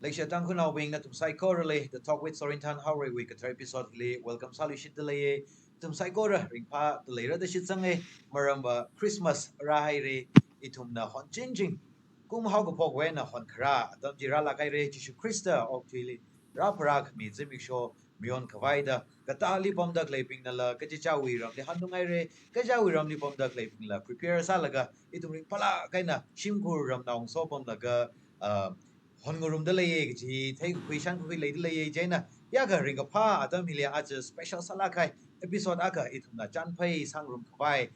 Leksha tang kuna wing na tum psycho rele the talk with Sorintan Howry week at episode le welcome salu shit le tum psycho ra ring pa the later the shit sang maramba Christmas ra hai re itum na hon changing kum how ko pok we na hon kra dam jira la kai re Jishu Krista ok tili ra parak mi zimik show mion kavaida katali bom dak leping na la ka cha wi ram le han ngai re ka cha wi ram li bom dak leping la prepare sa laga itum ring pala kai na shim kur ram naung so bom daga hon ngorum da lay ji thai khui shan khui lay lay je na ya ga ring pa adam milia a special sala kai episode aga itum na chan phai sang room khwai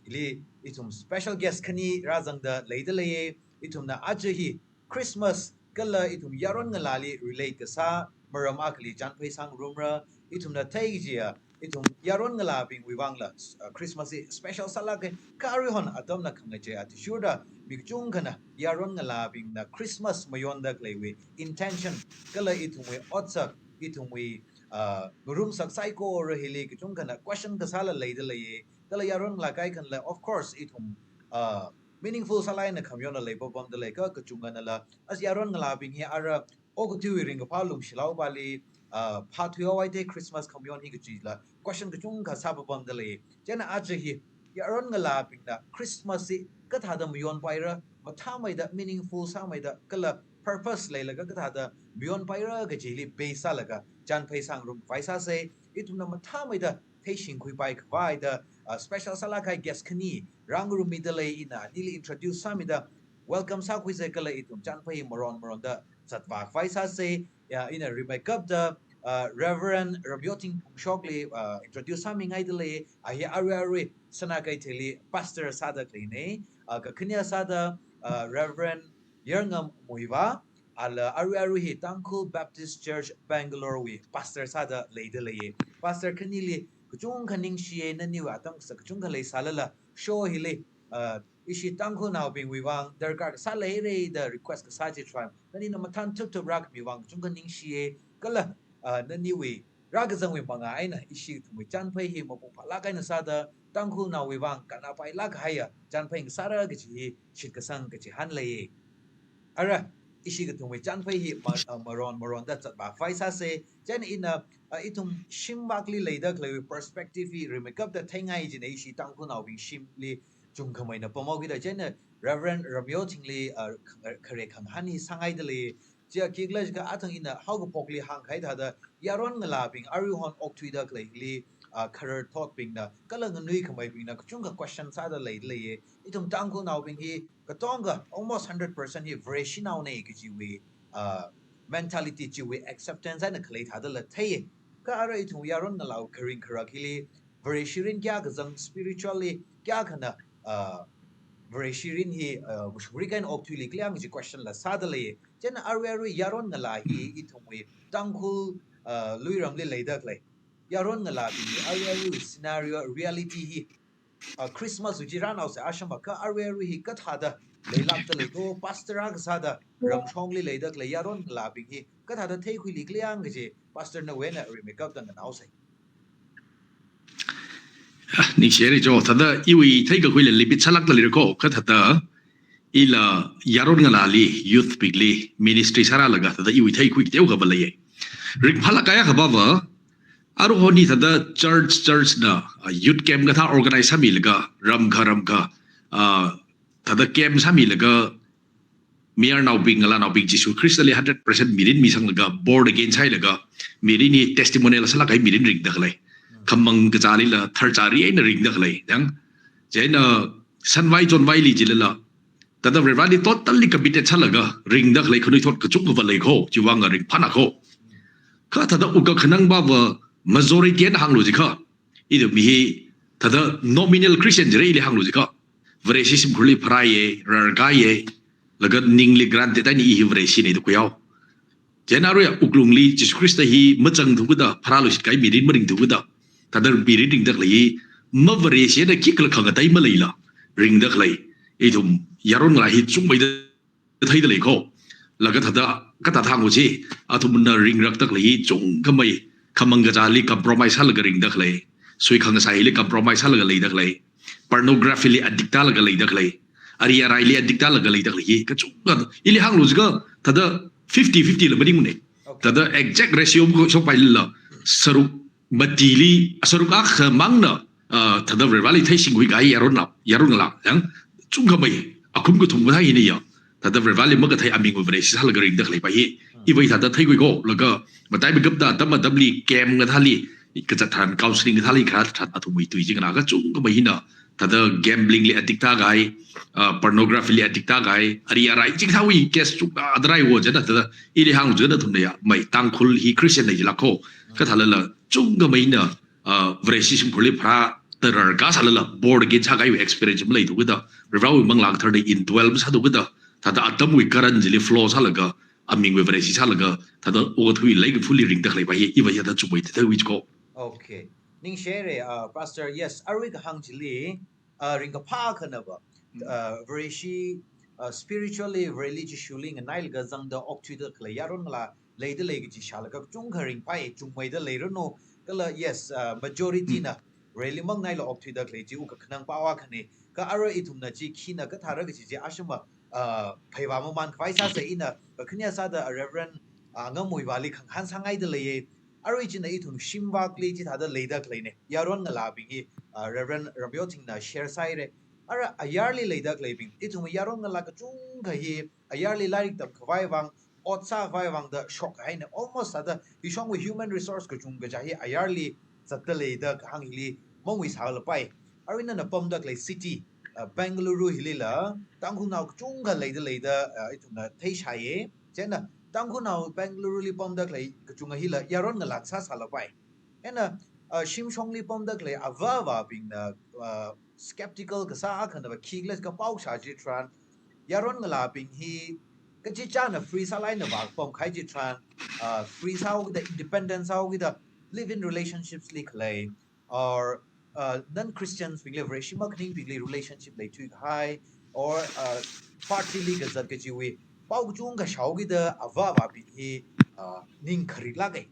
ili itum special guest khani razang da lay itum na a hi Christmas kala itum yaron ngalali relate ka sa maram akli chan phai sang room ra itum na thai ji itum yaron ngala bing wiwang la Christmas special sala kai kari hon adam na khang je at sure da big chung kana yaron ngala bing na Christmas mayon da klewe intention kala itumwe otsak itumwe room sak psycho or hili ki chung kana question ka sala leida leye kala yaron la kai kan la of course itum meaningful salai na kamyon la lebo bom da le ka chung na la as yaron ngala bing hi ara og tu ring pa lum shilau bali pa tu wai de Christmas kamyon hi ki la question ka chung ka sa bom da le jana aje hi yaron ngala bing na Christmas ka tha da myon paira ma tha mai da meaningful sa mai da kala purpose le la ka tha da myon paira ga jili be sa la ga jan phai sang rum vai sa se itum na ma tha mai da thai shin khui bai khwai da special sala kai guest khani rang rum mi da le ina nili introduce sa mi da welcome sa khui se kala itum jan phai moron da sat va vai sa se ya ina remake up da Reverend Rabioting Shockley introduce sa mi ngai da le a hi ari sana kai theli pastor sada kline ka khnia sada Reverend Yerngam Muiva ala aru hi Tangkul Baptist Church Bangalore wi pastor sada leide leye pastor khnili kuchung khaning shie na niwa tang sa kuchung khalei salala show hile ishi Tangkul now being wiwang darkar sala re the request ka saji try nani na matan tuk tuk rak miwang kuchung khaning shie kala na niwi ragazang wi manga aina ishi tumi chan phai hi mo pala kai na sada Tangkul now wiwang kana pai lak haya chan phai sara ga chi shit ka sang ga chi han leye ara ishi ga tumi chan phai hi maron da chat ba fai sa se chen in itum shim bakli leida klei perspective hi remake up da thengai ji nei shi Tangkul now bi shim li chung khamai na pomo gi da chen Reverend Rabio Tingli khare khang hani sangai de le chia kigla ga athang ina how go pokli hang khai da yaron ngala bing ari hon ok thui da klei li career thought bing na kalang nui khamai bing na chung ka question sa da le le itum Tangkul now bing hi ka tonga almost 100% hi fresh now ne ki ji we mentality ji we acceptance na klei tha da la thai ka ara itum yaron ngala karing karakili very shirin kya ga zang spiritually kya khana very shirin hi bushuri kan ok thui li kliang ji question la sa da le chen aru yaron ngala hi itum we Tangkul luiram le le da klei yaron ngala bi aru scenario reality hi Christmas ujiran aus asham ka aru hi ka thada leilak ta leto pastor ga sada ram chong li leida le yaron la bi hi ka thada thei khui li kliang ge pastor na wena remake up dan na aus你写的就他的，因为这个会里边查拉的里头，可他的伊拉亚罗那里 youth big 里 ministry 查拉了个，他的因为他会丢个不来耶，人怕了个个爸爸，阿鲁后尼他的 church 呢，youth camp 个他 organize 啥米了个，ram 个，他的 camp 啥米了个。Miar now being ala now being Jesu Christally 100% mirin misang laga board against hai laga mirin ni testimonial sala kai mirin ring daklai khamang gachali la thar chari ai na ring daklai dang jaina sanwai jon wai li jilala tada revali totally committed chalaga ring daklai khunui thot kachuk ba lai kho chiwanga ring phana kho kha tada uka khanang ba majority na hanglo jikha idu mi tada nominal Christian jere ile hanglo jikha vresis khuli phraye rargaye laga ningli grante tani hi vresi nei du kuyao jenaru ya uklungli Jesus Christ hi machang du da pharalu kai mirin maring du da tadar birin ding dak lai ma vresi da kikla khanga tai ma leila ring dak lai edum yaron la hi chung bai da thai da lai ko laga thada ka ta thang uchi athum na ring rak tak lai chung kamai khamang ga jali compromise hal ga ring dak lai sui khanga sai li compromise hal ga lai dak lai pornography li addict la ga lai dak lai Aria Riley adikta laga lei dak lagi kachunga ili hang luzga tada 50-50 là beding ne tada exact ratio ko so pai la saruk matili saruk ak mang na tada verbally thai sing wi gai yaron la yang chung ka mai akum ko thum thai ni ya tada verbally ma ka thai aming over si hal garing dak lai pai i bai tada thai ko la ga matai bi gap da tam li kem ga thali ka cha than counseling ga thali kha that atu wi tui jing na ga chung ka mai na tada gambling li addict ta gai pornography li addict ta gai ari arai jing thawi case chung adrai wo jada tada ili hang jada thum ya mai tang khul hi christian nei la ko ka thala la chung ga mai na vresi sim khuli pha ter ga sala la board ge cha gai experience mai tu ga rival mang lang thar in 12 sa du ga tada atam wi karan jili flow sa la ga aming we vresi sa la ga tada o thui lai ga fully ring da lai ba hi i ba ya da chu bai ta wi ko okay ning share pastor yes arik hangjili ring ka pha khana ba very she spiritually religiously ngai ga jang da octu da kla yaron la leide lege ji shala ka chung kharing pai chung mai da leiro no kala yes majority na really mang nai la octu da kle ji u ka khnang pa wa khane ka aro itum na ji khina ka thara ga ji ashuma phaiwa mo man khwai sa se ina ka khnya sa da reverend ngam moi wali khang han sangai da leye aro ji na itum shimwa kle ji thada leida kle ne yaron na la bi reverend rabyo ting na share sai re ara ayarli leida kle bi itum yaron na la ka chung ga hi ayarli larik tam khwai wang otsa khwai wang da shock hai ne almost ada bi shong with human resource ka chung ga ja hi ayarli satta leida hang li mong wi sa la pai arina na pom da kle city Bangalore hilila tangku naw chung ga leida itum na thai shaye chena tangku naw Bangalore li pom da kle chung hila yaron na laksa sala pai ena shim shong li pom da kle ava bing na skeptical ka sa khana ba khigles ka pau sha ji tran yaron na la bing hi ka ji cha na free sa lai na ba pom khai ji tran free sa the independence how with the live in relationships li clay or non Christians we live reshima kning we relationship like too high or party league zat ke ji we pau chung ka shau gi da ava bi hi ning khari la gai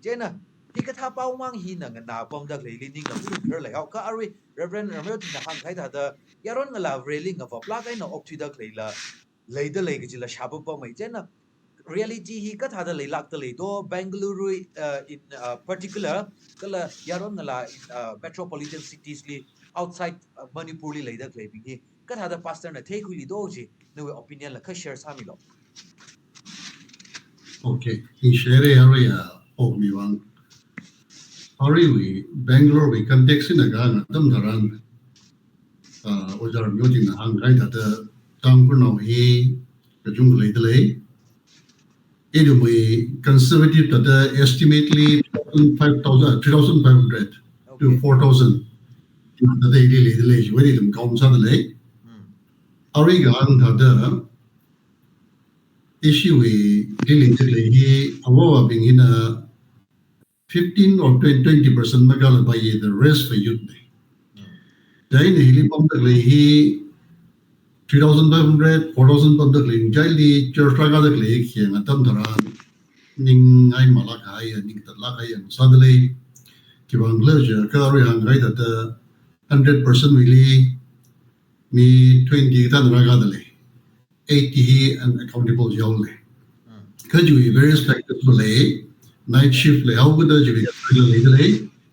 jena hi ka tha pau mang hi na na pom da le li ning ka su khar le ka ari reverend ramyo tin hang khai da da yaron la railing of a plug in of to da le la le da le ji la shabu pom mai jena reality hi ka tha da le lak da le do Bangalore in particular kala yaron la metropolitan cities li outside Manipur li le da le bi hi ka tha da pastor na thei khu li do ji no opinion la ka share sa mi lo okay in share area of mi wang Ari we Bangalore we context in a gang tam dharan ojar myo ting hang kai da tang kur no hi ka jung le de le it we conservative that estimately 3500 to 4000 that they le de le we dum kaum sa de le Ari gang da issue we dealing de le hi awa being in a 15 or 20% magala by the rest for youth. Then he pump the he 3,500, 4,000 pump the clean, Jiley, Church Raga the lake, and a Tamtaran, Ning I Malakai, and Ning the Lakai, and suddenly Kibang Leisure, Kari and right at 100% really me 20 Tan Ragadale, 80 and accountable Jolly. Could you be very respectful? Night shift le how good the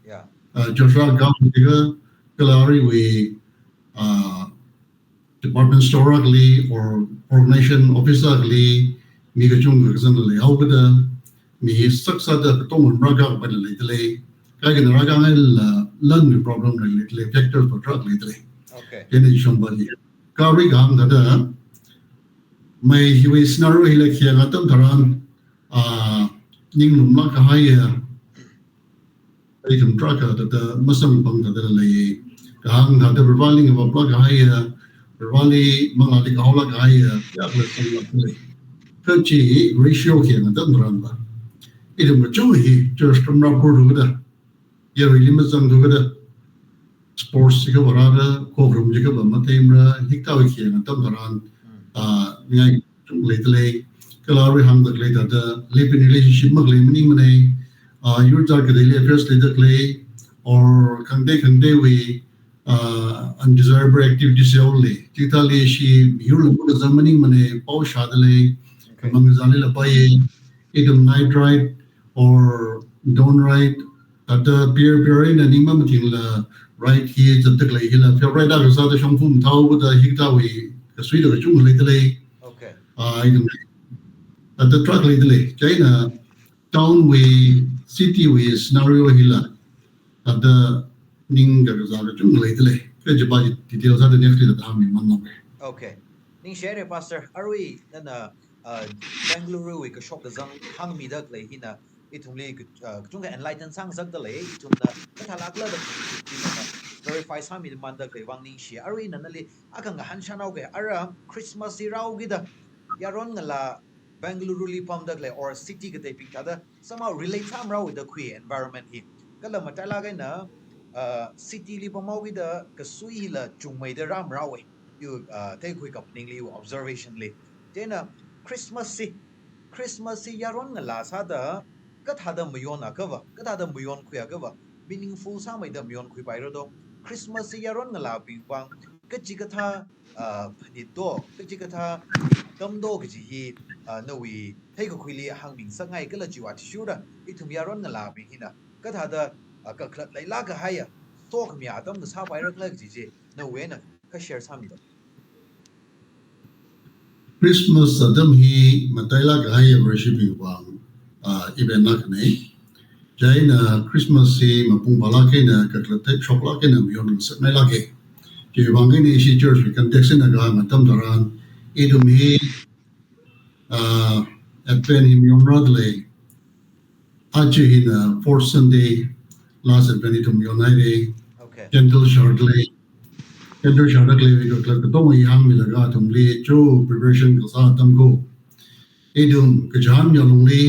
yeah Joshua Gam Kalari we department store ugly or organization office ugly mi ga chung ga san le how good mi saksa da tong raga ba le le ka ga raga learn the problem le factors for drug le okay then somebody Kari Gam da mai he we scenario he like here atam tharan ning lum la ka hai ai tum traka da masam pang da le ka hang da the revolving of a plug hai revali mangali ka hola ka hai ya le pang le ka chi ratio ke na dan ran ba idu ma chu hi just from rapport du da ya ri lim zang du da sports ka bara da ko rum ji ka ba ma tem ra hik ta ke na dan ran ngai le le Kalari hang the clay that live in relationship magli meaning mane your target daily address later clay or kangde we undesirable activities only titali she you look at the meaning mane pau shadale Okay. Mangazali la paye idum night ride or dawn ride at the beer in and imam la right here the la hila feel right out sa the shong phum thau the hikta we the sweet of chung le le Okay. idum at the truck le China town we city we scenario hila at the ning ga za the chung le ke jaba details at the next the ham man no Okay. Ning share pastor arwi nana Bangalore we ka shop da zang hang mi da le hina itum le chung ka enlighten sang zak da le itum na ka thalak la da verify sa mi man da le wang ning shi arwi nana le akang ga han chanau ke ara Christmas rau gi da yaron ngala Bangalore li pam da le or city ka te pik da somehow relate sam rau with the queer environment hi kala matala ga na city li pam gi da ka sui la chung mai da ram rau you take quick up ningli observation li tena Christmas si yaron nga la sa da ka thada muyon akava ka thada muyon khuya akava meaningful sa mai da muyon khui pai ro do Christmas si yaron nga la pi wang ka chi ka tha ni do ka chi ka tha dam do ka chi hi no wi thei ko khui li hang ming sa ngai ka la chi wa ti shu da I thum yaron nga la pi hina ka thada ka khlat lai la ka haya to ka mi adam na sa pai ro ka ji ji no we na ka share sa mi do Christmas adam hi mataila gaya worshiping wang event nak nei jaina Christmas si mapung bala ke na katlate chokla ke na miyon sa mai lage je wang ni si church we context na ga matam daran idum hi advent hi miyon radle aje hi na fourth Sunday last advent itum miyon nai okay gentle shortly Kender shara klevi ko klak to mai hang mi laga tum le cho preparation ko sa tam ko edum ka jam ya long le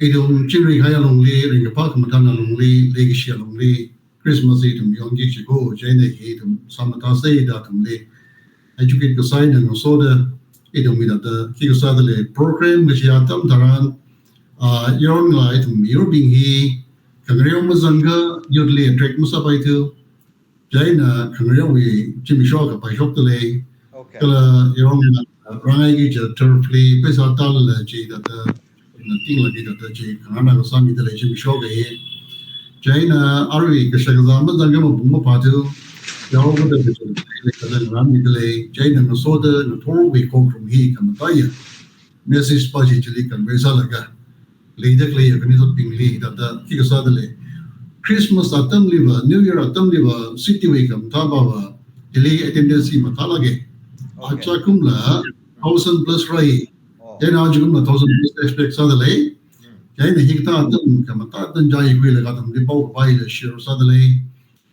edum chiri ha ya long le ring pa ka matan long le le gi sha long le Christmas edum yong gi chi ko jaine gi edum samata se da tum le educate ko sai na so da edum mi da ki ko sa da le program gi ya tam daran yon la edum yor bing hi ka ngriyo ma zanga yod le track musa pai tu Jaina Kangaroo we Jimmy Shaw by Shop the Lay, okay your Rangi Turfly, Pesatal G that the thing like it at the G, Kanana Sami the Jimmy Shaw. Jaina Ari Kashakazama, the Gama Buma Patu, the over the Rami delay, Jaina Masoda, the Toro we come from he, Kamataya, Message Paji Chilik and Vesalaga, Lady Clay, a Benito Pingli, that the Kikasadale. Christmas atam liva, New Year atam liva, city weekam taba delay attendance matala ge. Acha kumla 1,000 plus rai. Then ajukum 1,000 plus expect sadale. Then hikta atam kamata dan jai kwile katam di bau bai le share sadale.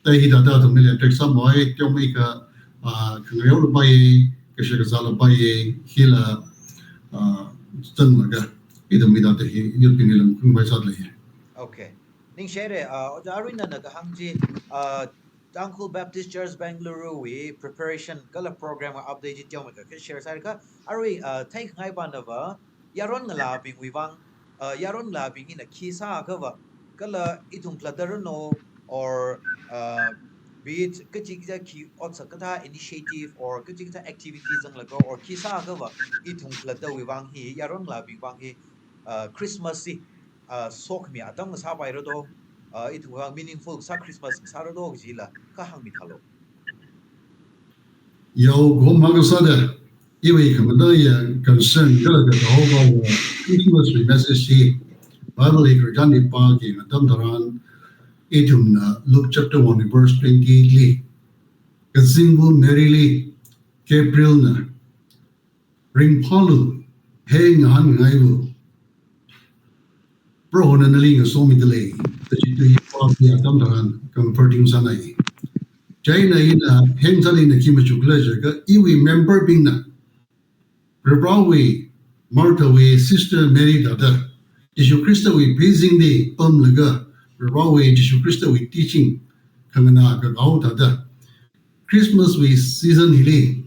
They hit that atam million text some boy to make a kangreol bai kashaka zala bai hila stan laga. Ida mida te hi yupin ilang kung bai sadale. okay ning share arwin na nagahangji Uncle Baptist Church Bangalore we preparation kala program update it yom ka share sa ka arwi take ngai ban of yaron ngala bing wi wang yaron la bing in a kisa ka wa kala itung klader no or be it kachikta ki otsa kata initiative or kachikta activities ang lago or kisa ka wa itung klader wi wang hi yaron la bing wang hi Christmas si sok mi atang sa pai ro do it wa meaningful sa Christmas sa ro do jila ka hang mi thalo Yo go magasada iwi kamada ya concern kala ka ho ba Christmas message si Bible ikran pa ki matam daran itum na Luke chapter 1 verse 28 li kazimbu merily Gabriel na ring palu hang han ngaibu Bro na naling so mi delay the chitu pa ya tam daran comforting sanai Jaina ina hengzali na kimachukla jaga iwi member bing na Rebrawi Martha we sister Mary dada Jesu Christa we praising the laga Rebrawi Jesu Christa we teaching kangana ka gau dada Christmas we season hili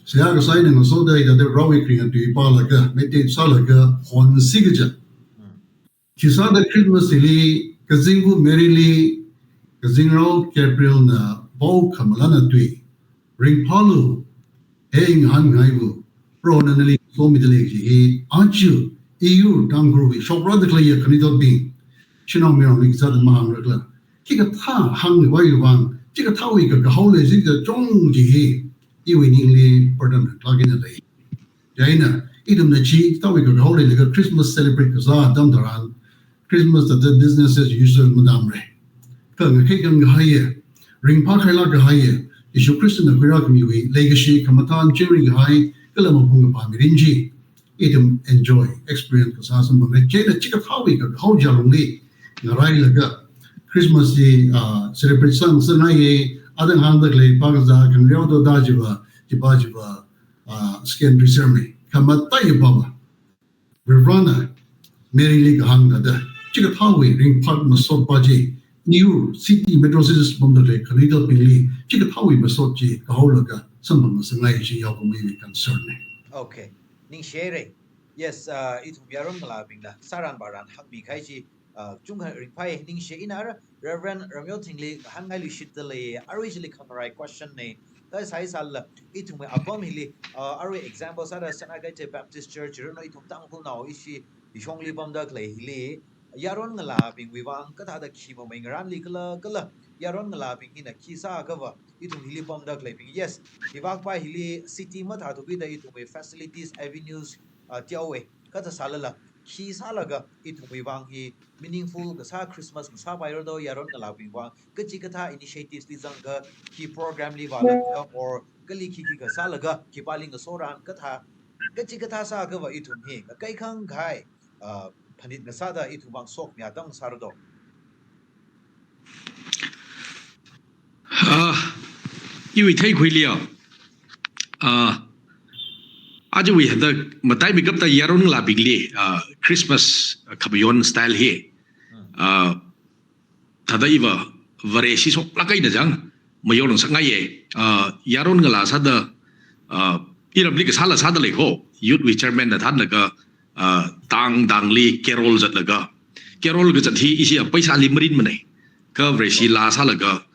saya ka sai na so dai dada Rebrawi kring tu ipa laga mete salaga hon sigaja Kisada Christmas hili kazingu Mary li kazingro Gabriel na Bau kamalana tui ring palu heng han ngaibu pro na nali so mi dele ji aju EU dang group shop ra de kle khani to bi chino mi ro li za de ma ang la ki ga tha hang ni wai wang ji ga tha wi ga hao le ji ga zhong ji yi wi ning li burden la gin le jaina idum na chi ta wi ga hao le ga Christmas celebrate ga za dam daran Christmas the business as usual madam re ka ga ke ga ha ye ring pa khai la ga ha ye Ishu Christian na kura kami wi legacy kamatan cheering high kala mo bunga pa mi rinji itum enjoy experience ka sa sam bang che na chika thawi ka hau jalong li ngarai laga Christmas di celebrate sang sana ye adang hang dak le pa za kan ryo do da jiba skin ceremony kamata ye baba Rirvana Mary Lee ka hang da chika thawi ring park ma so pa ji New City Metro Cities Bomdade Kanita Pili, Chika Pawi Masochi, Kaholaga, some of the Sangai Yakumini concern. Okay. Ning share. Yes, it Yaron Labinga, Saran Baran, Hakbi Kaiji, Junga Ripai, Ning Shainar, Reverend Ramyo Tingli, Hangali Shitale, originally Kamarai question ne. That's high sal it me abomili are examples are Sanagate Baptist Church, Reno itum tangful now ishi Ishongli Bomda Clay. Yaron ngalabing wiwang kata ada kimo mengeran likala kala Yaron ngalabing ina kisa kava itu hili bomda claiming yes iwak pa hili city mat hatu bida itu me facilities avenues tiawe kata salala kisa laga itu wiwang hi meaningful kasa Christmas kasa bayar do Yaron ngalabing wang keci kata initiatives di zangga ki program li wala or kali kiki kasa laga ki paling soran kata keci kata sa kava itu he kai kang kai Panit nasada itu bang sok miadang sardo. Iwi thay khui liao. Aja wi hada matai bigap ta yaron la bigli Christmas kabayon style he. Tada iwa variasi sok lakai na jang mayon sa ngaye yaron ngala sada irabli ka sala sada leko youth we chairman na than laga tang li carol zat laga carol ga zat hi isi paisa limrin mane ka vresi la sa laga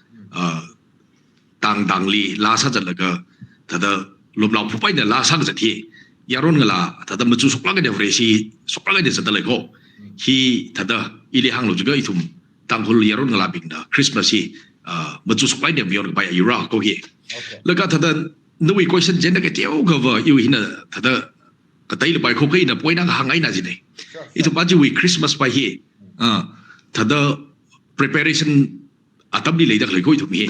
tang li la sa zat laga tada loblau phupai da la sa zat hi yaron ngala tada machu sokla ga vresi sokla ga zat leko hi tada ili hang lo juga itum tangkul yaron ngala bingda Christmas hi machu sokla da bior ba ira ko hi laga tada nui question jenda ke teo ga va yu hina tada katai le pai ko kai na poina ga hangai na jine itu baji we Christmas pa hi tada preparation atam di leidak le ko itu mi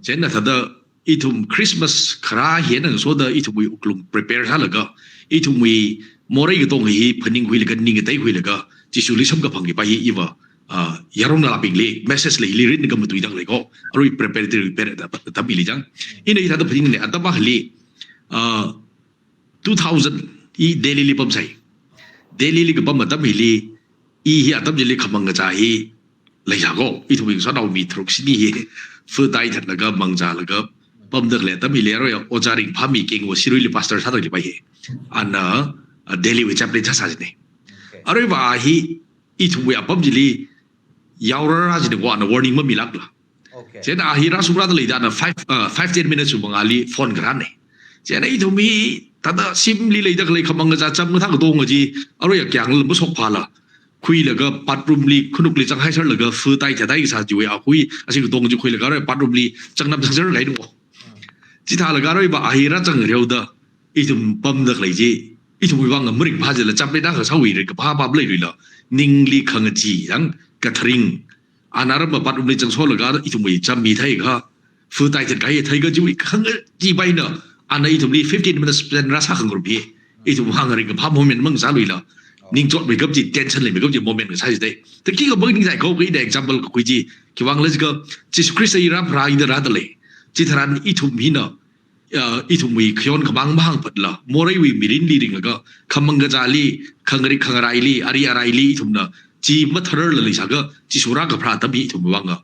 jena tada itu Christmas khara hi na so da itu we uklum prepare ha laga itu we morai ga tong hi phaning hui laga ning tai hui laga jisuli sam ga phangi pa hi iwa yaron na laping le message le li rin ga mutu idang le ko arui prepare ta bi li jang ina ita da phing ne atama hli 2000 I Delhi li pam sai Delhi li ga pam matam hili I hi atam jeli khamang ga hi lai ja go I thu so daw mi thruk sini hi fu tai that la ga mangja la ga pam dak le tam hi le ro ya ojaring phami king wo sirui li pastor sa li pai ana Delhi we chaplain sa jine aroi ba hi I thu we apam jeli yaura ra jine go ana warning ma milak la jena hi ra sura da le da na 5-10 minutes bangali phone grane jena I thu mi tada simli leidak lei khamang ga cham tha ga dong ji aro ya kyang lu sok phala khui laga patrum li khunuk li chang hai sar laga fu tai cha dai sa ji a khui asi ga dong ji khui laga patrum li chang nam chang sar gai do ji tha laga roi ba ahira chang reu da I tum pam dak lei ji I tum wang mring pha je la chap le da ga sa wi re ka pha ba lei ri la ning li khang ji yang ka thring anara ba patrum li chang so laga I tum wi cham mi thai ga fu tai cha gai thai ga ji wi khang ji bai na ana itu beli 15 minutes plan rasa khang rupi itu hangari ga pham moment mang sa lui la ning chot be gap ji tension le be gap ji moment ga sai dai te ki ga bang ning sai ko ga example ko ji ki wang le ga Jesus Christ ira pra ida ra dale ji tharan itu mi na itu mi khyon khabang bang pat la morai wi mirin li ring ga khamang ga jali khangari khangarai li ari arai li itu na ji ma tharar la li sa ga ji sura ga phra ta bi itu wang ga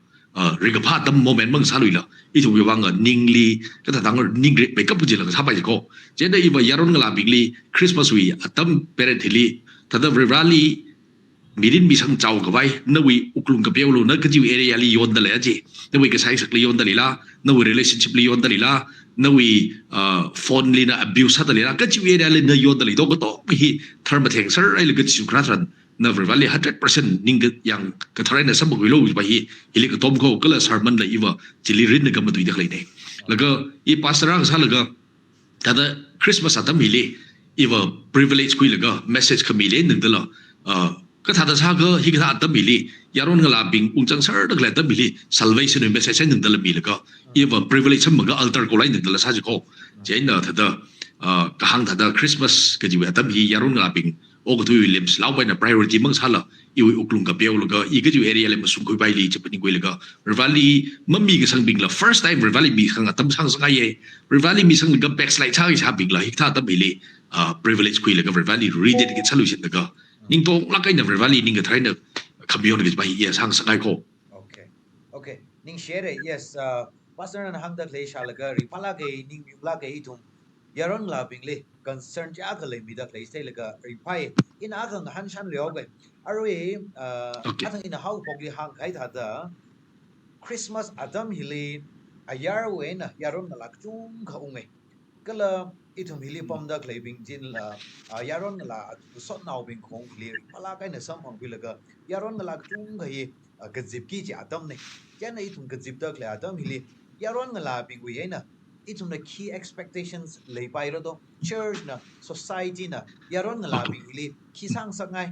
riga pha tam moment mang sa lui la I thu wang ga ningli ka ta dang ning re be kap ji la sa bai ko je dai ba yaron ngala bigli Christmas wi atam parent hili ta da rally mirin mi sang chau ga bai na wi uklung ka pelo na ka ji area li yon da le ji na wi ka sai sak li yon da li la na wi relationship li yon da li la na wi phone lina abuse hat lina ka chi area le na yo dali do ko to hi therm theng sir ai le ka chu kra tran na verbally 100% ning yang ka thrai na sam ko lo ba hi ili ka tom ko kala sermon la iwa chili rin na ka ma tu dak lai ne la ka I pastor ang sa la ka ta Christmas atam hili iwa privilege kui la ka message ka mile ning dala ka tha da sa ka hi ka atam hili yaron ngala bing ungchang sar dak la atam hili salvation message ning dala mile ka iwa privilege sam ga altar ko lai ning dala sa ji ko jaina tha da ka hang tha da Christmas ka ji atam hi yaron ngala bing o ko tu Williams lau bai na priority mang sala iwi uklung ka peo laga I ka ju area le masung koi bai li chapani koi laga Rivali mammi ka sang bing la first time Rivali mi khang atam sang sang ye Rivali mi sang laga backslide cha sa bing la hikta ta bili privilege koi laga Rivali rededicate solution laga ning to la kai na Rivali ning ka thai na kamyon ka bai ye sang sang ko okay ning share yes pastor na hang da le sha laga ri pala ke ning mi la ke itum yaron la bing le concern ja ka le mi da le sai laga ri pai in a kan han shan leo ge arwe atang in a how probably hang kai tha da Christmas adam hili a yar we na yaron na lak chung kha unge kala itum hili pom da le bing jin la yaron la sot naw bing khong le pala kai na sam hong bi laga yaron na lak chung ga ye ga zip ki ja adam ne ya na itum ga zip da le adam hili yaron la bing we na itum the key expectations lay by do church na society na yaron la bing li ki sang sangai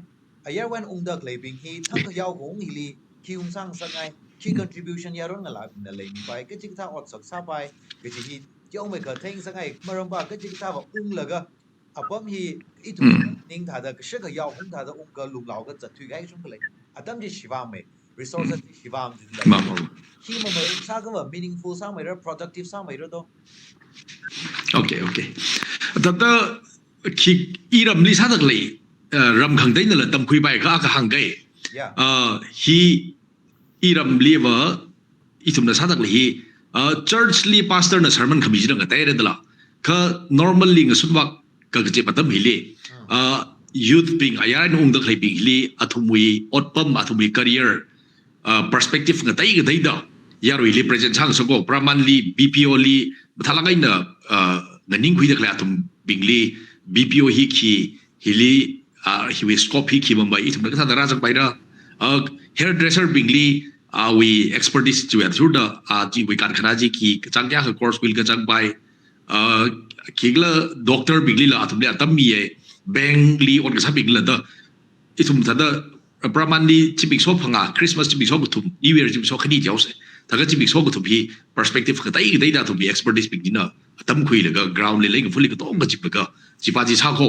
a year when dak lay bing hi thang ka yaw gong hi li ki sang sangai ki contribution yaron la bing na lay mi bai ka chi tha ot sak sa bai ka chi hi yong me ka theng sangai maram ba ka chi tha ba laga apam hi itum ning tha da ka shi ka yaw hong tha da ka lung lao ka chat thui gai sung ka lay atam ji shiwa me resources shiwa ma ki mo me sa ka meaningful sa me productive sa me do okay tata ki iram li sadak lei ram khang dai na la tam khui bai ka hang gai hi iram liwa itum na sadak lei church li pastor na sermon khami jira nga tai re dala ka normally nga sunwak ka je patam hile youth ping ayan ung da khai ping hili athumui otpam athumui career perspective nga tai ga dai da yaroi li present sang so go praman li BPO li thalangai na ning khui da kla tum bingli BPO hi ki hili hi we scope hi ki mumbai itum na ka da rajak bai da hairdresser bingli we expertise to at through the ji we kan khana ji ki chang ya course will ka chang bai kigla doctor bingli la atum le atam mi ye bank li on ka sa bingla da itum ta da praman li chibik so phanga Christmas chibik so butum new year chibik so khani jaw se ta ga chibik so butum hi perspective ka dai da to be expertise bing dina atam khui la ga ground le leng fully ka to ga chip ka chipa ji sa ko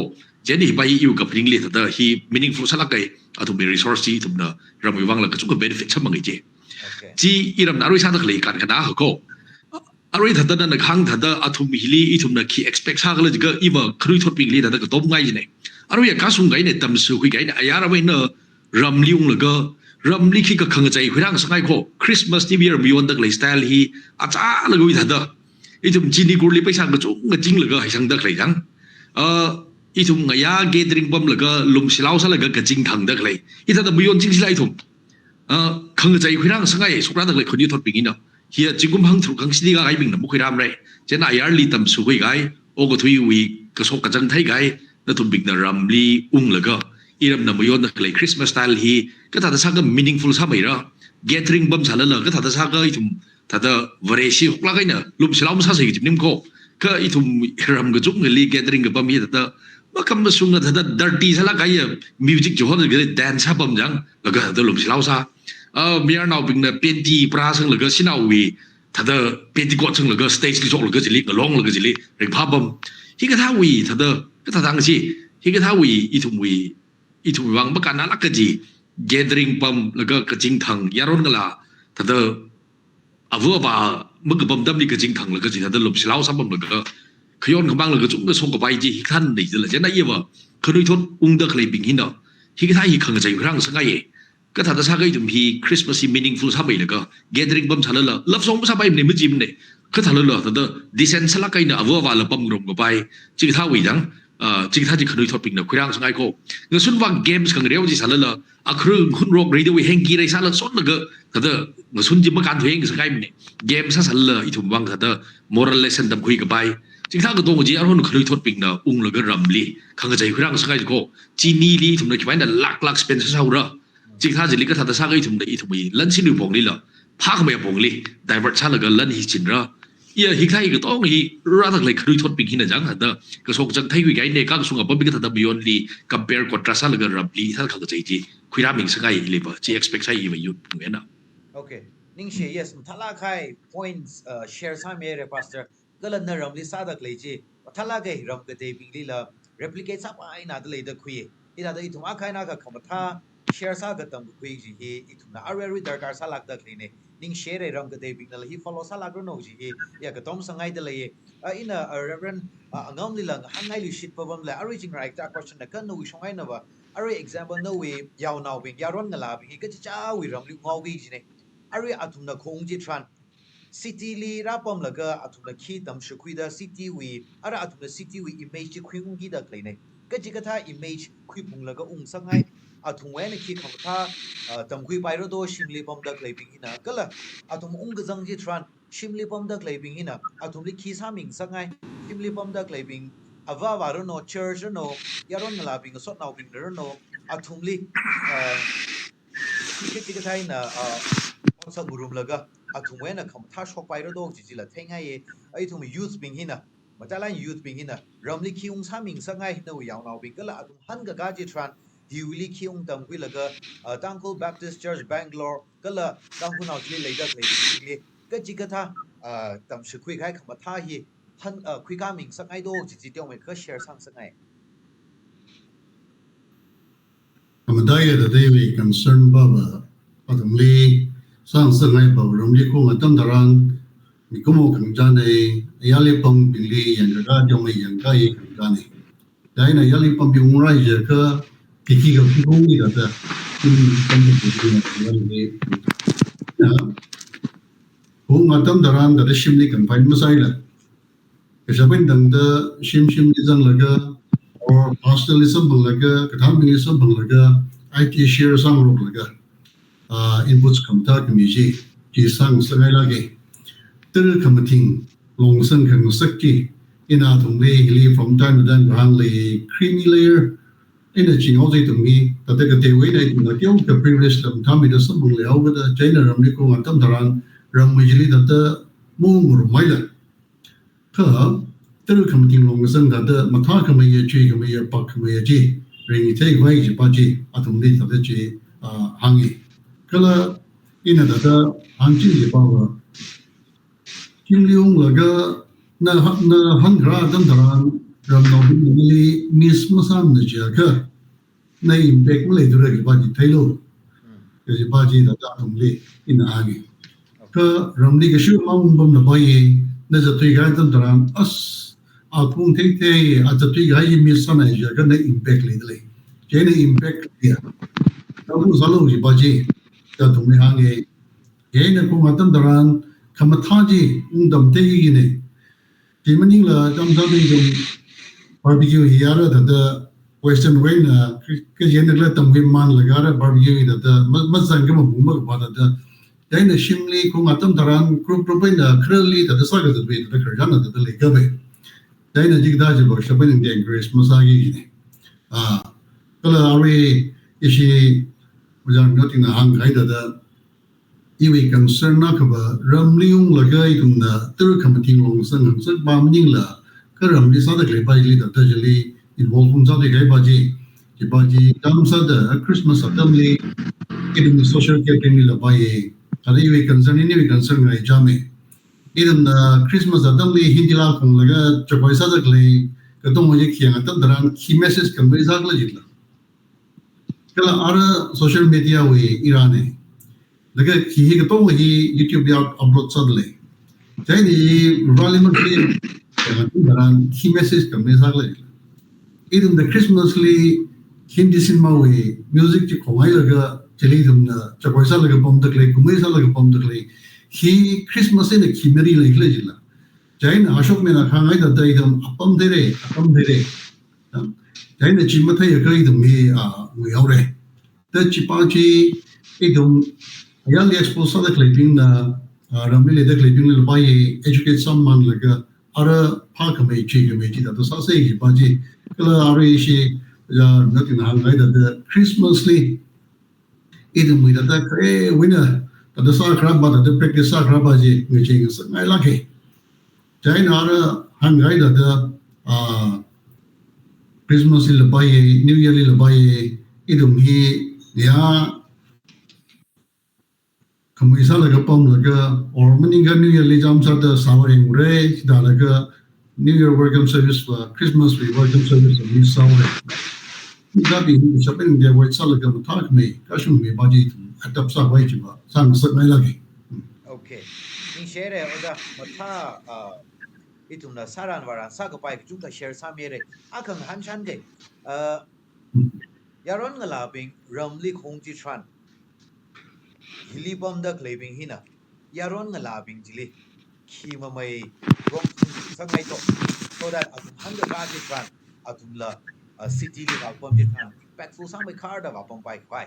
jeni bai yu ka pring le ta hi meaningful sala kai atum be resource ji tum na ram wi wang la ka chu ka benefit sam ngai je ji iram na roi sa da klei kan kana ha ko aroi thada na khang thada athum hili ithum na ki expect sa gala ga iwa khrui thot ping le da ka tom ngai ji ne aroi ka sung gai ne tam su hui gai na ayara bai na ramliung la ga ramli ki ka khang chai khurang sangai ko Christmas ni year beyond the lifestyle hi acha la goi thada itum chini kurli paisa ga chu nga jing la ga hai sang da klei jang itum nga ya gathering bam la ga lum silau sa la ga ka jing thang da klei ita da beyond jing silai thum khang chai khurang sangai sukra da klei khoni thot ping ina here jingum hang thru kang sidi ga gai bing na mu khiram re chen ayar li tam su gai gai o go thui wi ka sok ka jang thai gai na thum big na ramli ung la ga iram na muyon na klei Christmas style hi ka ta da sa ga meaningful sa mai ra gathering bam sa la la ka ta da sa ga itum ta da vareshi hokla gai na lum silau sa sai jim nim ko ka itum ram ga chung li gathering ga bam hi ta ma kam na sung na ta da dirty sa la gai music jo hon ga dance sa bam jang la ga da lum silau sa miar now bing na penti pra sang la ga sinau wi ta da penti ko chung la ga stage ki sok la ga jili ga long la ga jili reng pha bam hi ga tha wi ta da ka ta dang chi hi ga tha wi itum wang ba kana la ka ji gathering pam la ga ka jing thang yaron ga la ta da avu ba mug bam dam ni ka jing thang la ga ji ta da lum silau sam bam la ga khyon khambang la ga chung ga sok ga bai ji hi khan nei la je na ye ba khnoi thot ung da khlei bing hin da hi ga tha hi khang jai rang sang ga ye ka tha da sa ga itum hi Christmas meaningful sa bai la ga gathering bam sa la love song sa bai ne mu jim ne ka tha la ta da decent sa la kai na avu ba la pam rom ga bai chi tha wi jang chính thà chỉ khởi thoát bình nào khuyên rằng ai cô người xuân vang games càng réo gì sao là khởi hun rock radio heng kia đây sao là sốt là cái đó người xuân chỉ mới can thuê cái cái này game sao là ít thùng vang đó moral lesson đâm khui cái bài chính thà cái đồ gì anh hun khởi thoát bình nào là cái rầm li khang cái gì khuyên rằng ai cô chi ni li thùng này cái này là spend sao đó chính thà chỉ lý cái thật sao cái thùng này thùng gì lần xin được bổng li là phá không phải bổng li divert sao là cái lần hi chín ra ia hikai cái tông hi ra thằng lại khởi thoát bình hin là chẳng hả cái số chẳng thấy cái này các số ngọc biết cái thật beyond li compare contrast là cái rầm li thằng cái gì khuyên ra mình sẽ cái li vợ chỉ expect sai gì vậy người nào okay ning she yes thala khai points share sa mere pastor galan na ram li sa dak le chi thala ke ram ke te bing li la replicate sa pai na de le de khui ina da itum akai na ka khamatha share sa ga tam khui ji hi itum na areri darkar sa lak dak le ne ning share ram ke te bing la hi follow sa lak no ji hi ya ka tom sangai de le ina reverend angam li lang hangai li shit pawam la ari jing right ta question na kan no shongai na ba ari example no we yaw naw bing yaron ngala bing ka cha wi ram li ngau gi ji ne ari atum na khong ji tran city li rapom laga atum na khi tam shukui da city wi ara atum na city wi image ji khui ung gi da klei ne ka ji ka tha image khui pung laga ung sangai atum we ne khi kham tha tam khui pai ro do shimli pom da klei bing ina kala atum ung ga jang ji tran shimli pom da klei bing ina atum li khi sa ming sangai shimli pom da klei bing ava wa ro no church no yaron ngala bing so naw bing ro no atum li ki ka thai na sa murum laga atum we na kham tha shok pai ro do ji la thengai ye ai thum youth bing hina matalan youth bing hina ramli khiung sa ming sangai no yaw naw bing kala atum han ga ga ji tran hiuli khiung tam wi laga Tangkul Baptist Church Bangalore kala tangkul naw ji le da le ka ji ka tha tam shi khui khai kham tha hi han khui ka ming sangai do ji tiong me ka share sang sangai Amadaya da Devi concern baba patamli sang sangai ba romli ko ngatam daran mi kumo kang jane yali pang bili yang ga jong mai yang ga yi kang jane dai na yali pang bi unrai je ka kiki ga ku ni da ta kin pang bi ni ni ya ko ngatam daran da shimni kan pai masai la ke saben dang da shim ni jang la ga or hostelisim banglaga kathambilism banglaga IT share sang rok laga inputs kamta kmiji ki sang sangai lagi tel kamating long sang khang sakki ina thungli hili from time to time hang le creamy layer ina ching ozai tungmi tate ka te wei dai na kyo ka privilege lam thami da sam bang le au da jaina ramni ko ngatam daran ram mijili da mu mur maila ka tel kamating long sang da matha kamaya chi kamaya pak kamaya ji ring te wai ji pa ji atum ni da ji hangi kala ina da hangji ji pa wa kim liung laga na han gra dam daran ram no ni mis masam na ja ka na impact le du re ba ji thailo ji ba ji da atum li ina hangi ka ram ni ga shu maung bam na ba ye na ja tui ga dam daran as akung te ajatui ga yi mi sana ja ga na impact le dle je na impact ya tabu zalo ji baji ta tumni hange ye na ko matam daran khamatha ji ungdam te gi ne ji maning la jam jam ni barbecue yara da western way na ke je na la tam gi man la ga barbecue da ma zang ga mu ma ba da dai na shimli ko matam daran group na krali da sa ga da be da ka jana da le ga be dai na jig da ji bo shaben de grace masagi ni kala ari ishi mujang noting na hang gai da iwi concern na ka ba ramliung lagai tum na ter kamating long sang sang ba mning la ka ramli sa da le ba ji da ta jali involve hum sa de gai ba ji tam sa da Christmas assembly idum social catering la ba ye kala iwi concern ngai jame idum na Christmas assembly hindi la kong laga chopai sa da le ka to mo je khiang ta daran ki message kan bai sa la jitla kala ara social media we irane laga ki hi to hi YouTube ya upload sa le jai ni parliament le daran ki message kan bai sa la idum the Christmasly hindi cinema we music ji khomai laga cheli dum na chopai sa laga pom tak le kumai sa laga pom tak le hi Christmas in ki meri le jila jain ashok me na khangai da dai dum apam dere cái này chỉ mà thấy cái đồng mi người hậu đấy thế chỉ bao chi cái đồng yang expose sa cái living na ramli le cái living le bai educate someone like ara park mai chi da to sa se ji ba ji kala ara shi ya na tin hang gai da Christmas li idum mi da winner da sa kra ba da practice sa kra ba ji ngai chi ngai la ke chai na ara hang gai da Christmas le bai New Year le bai idum hi ya kami sa laga pam laga or meninga New Year le jam sa da sawari mure da laga New Year welcome service for Christmas we welcome service ni sawari da bi ni shopping dia wait sa laga matak me kashum me baji atap sa wai chiba sang sak nai lagi Okay. Ning share oda mata itum na saran waran sa ka pai chung ka share sa mere akang han chan ge yaron ngala bing ramli khong ji tran hili bom da klebing hina yaron ngala bing jili khi ma mai rom sang ngai to so that atum han da ka ji tran atum la city li ba bom ji tran impactful sang mai car da ba bom pai pai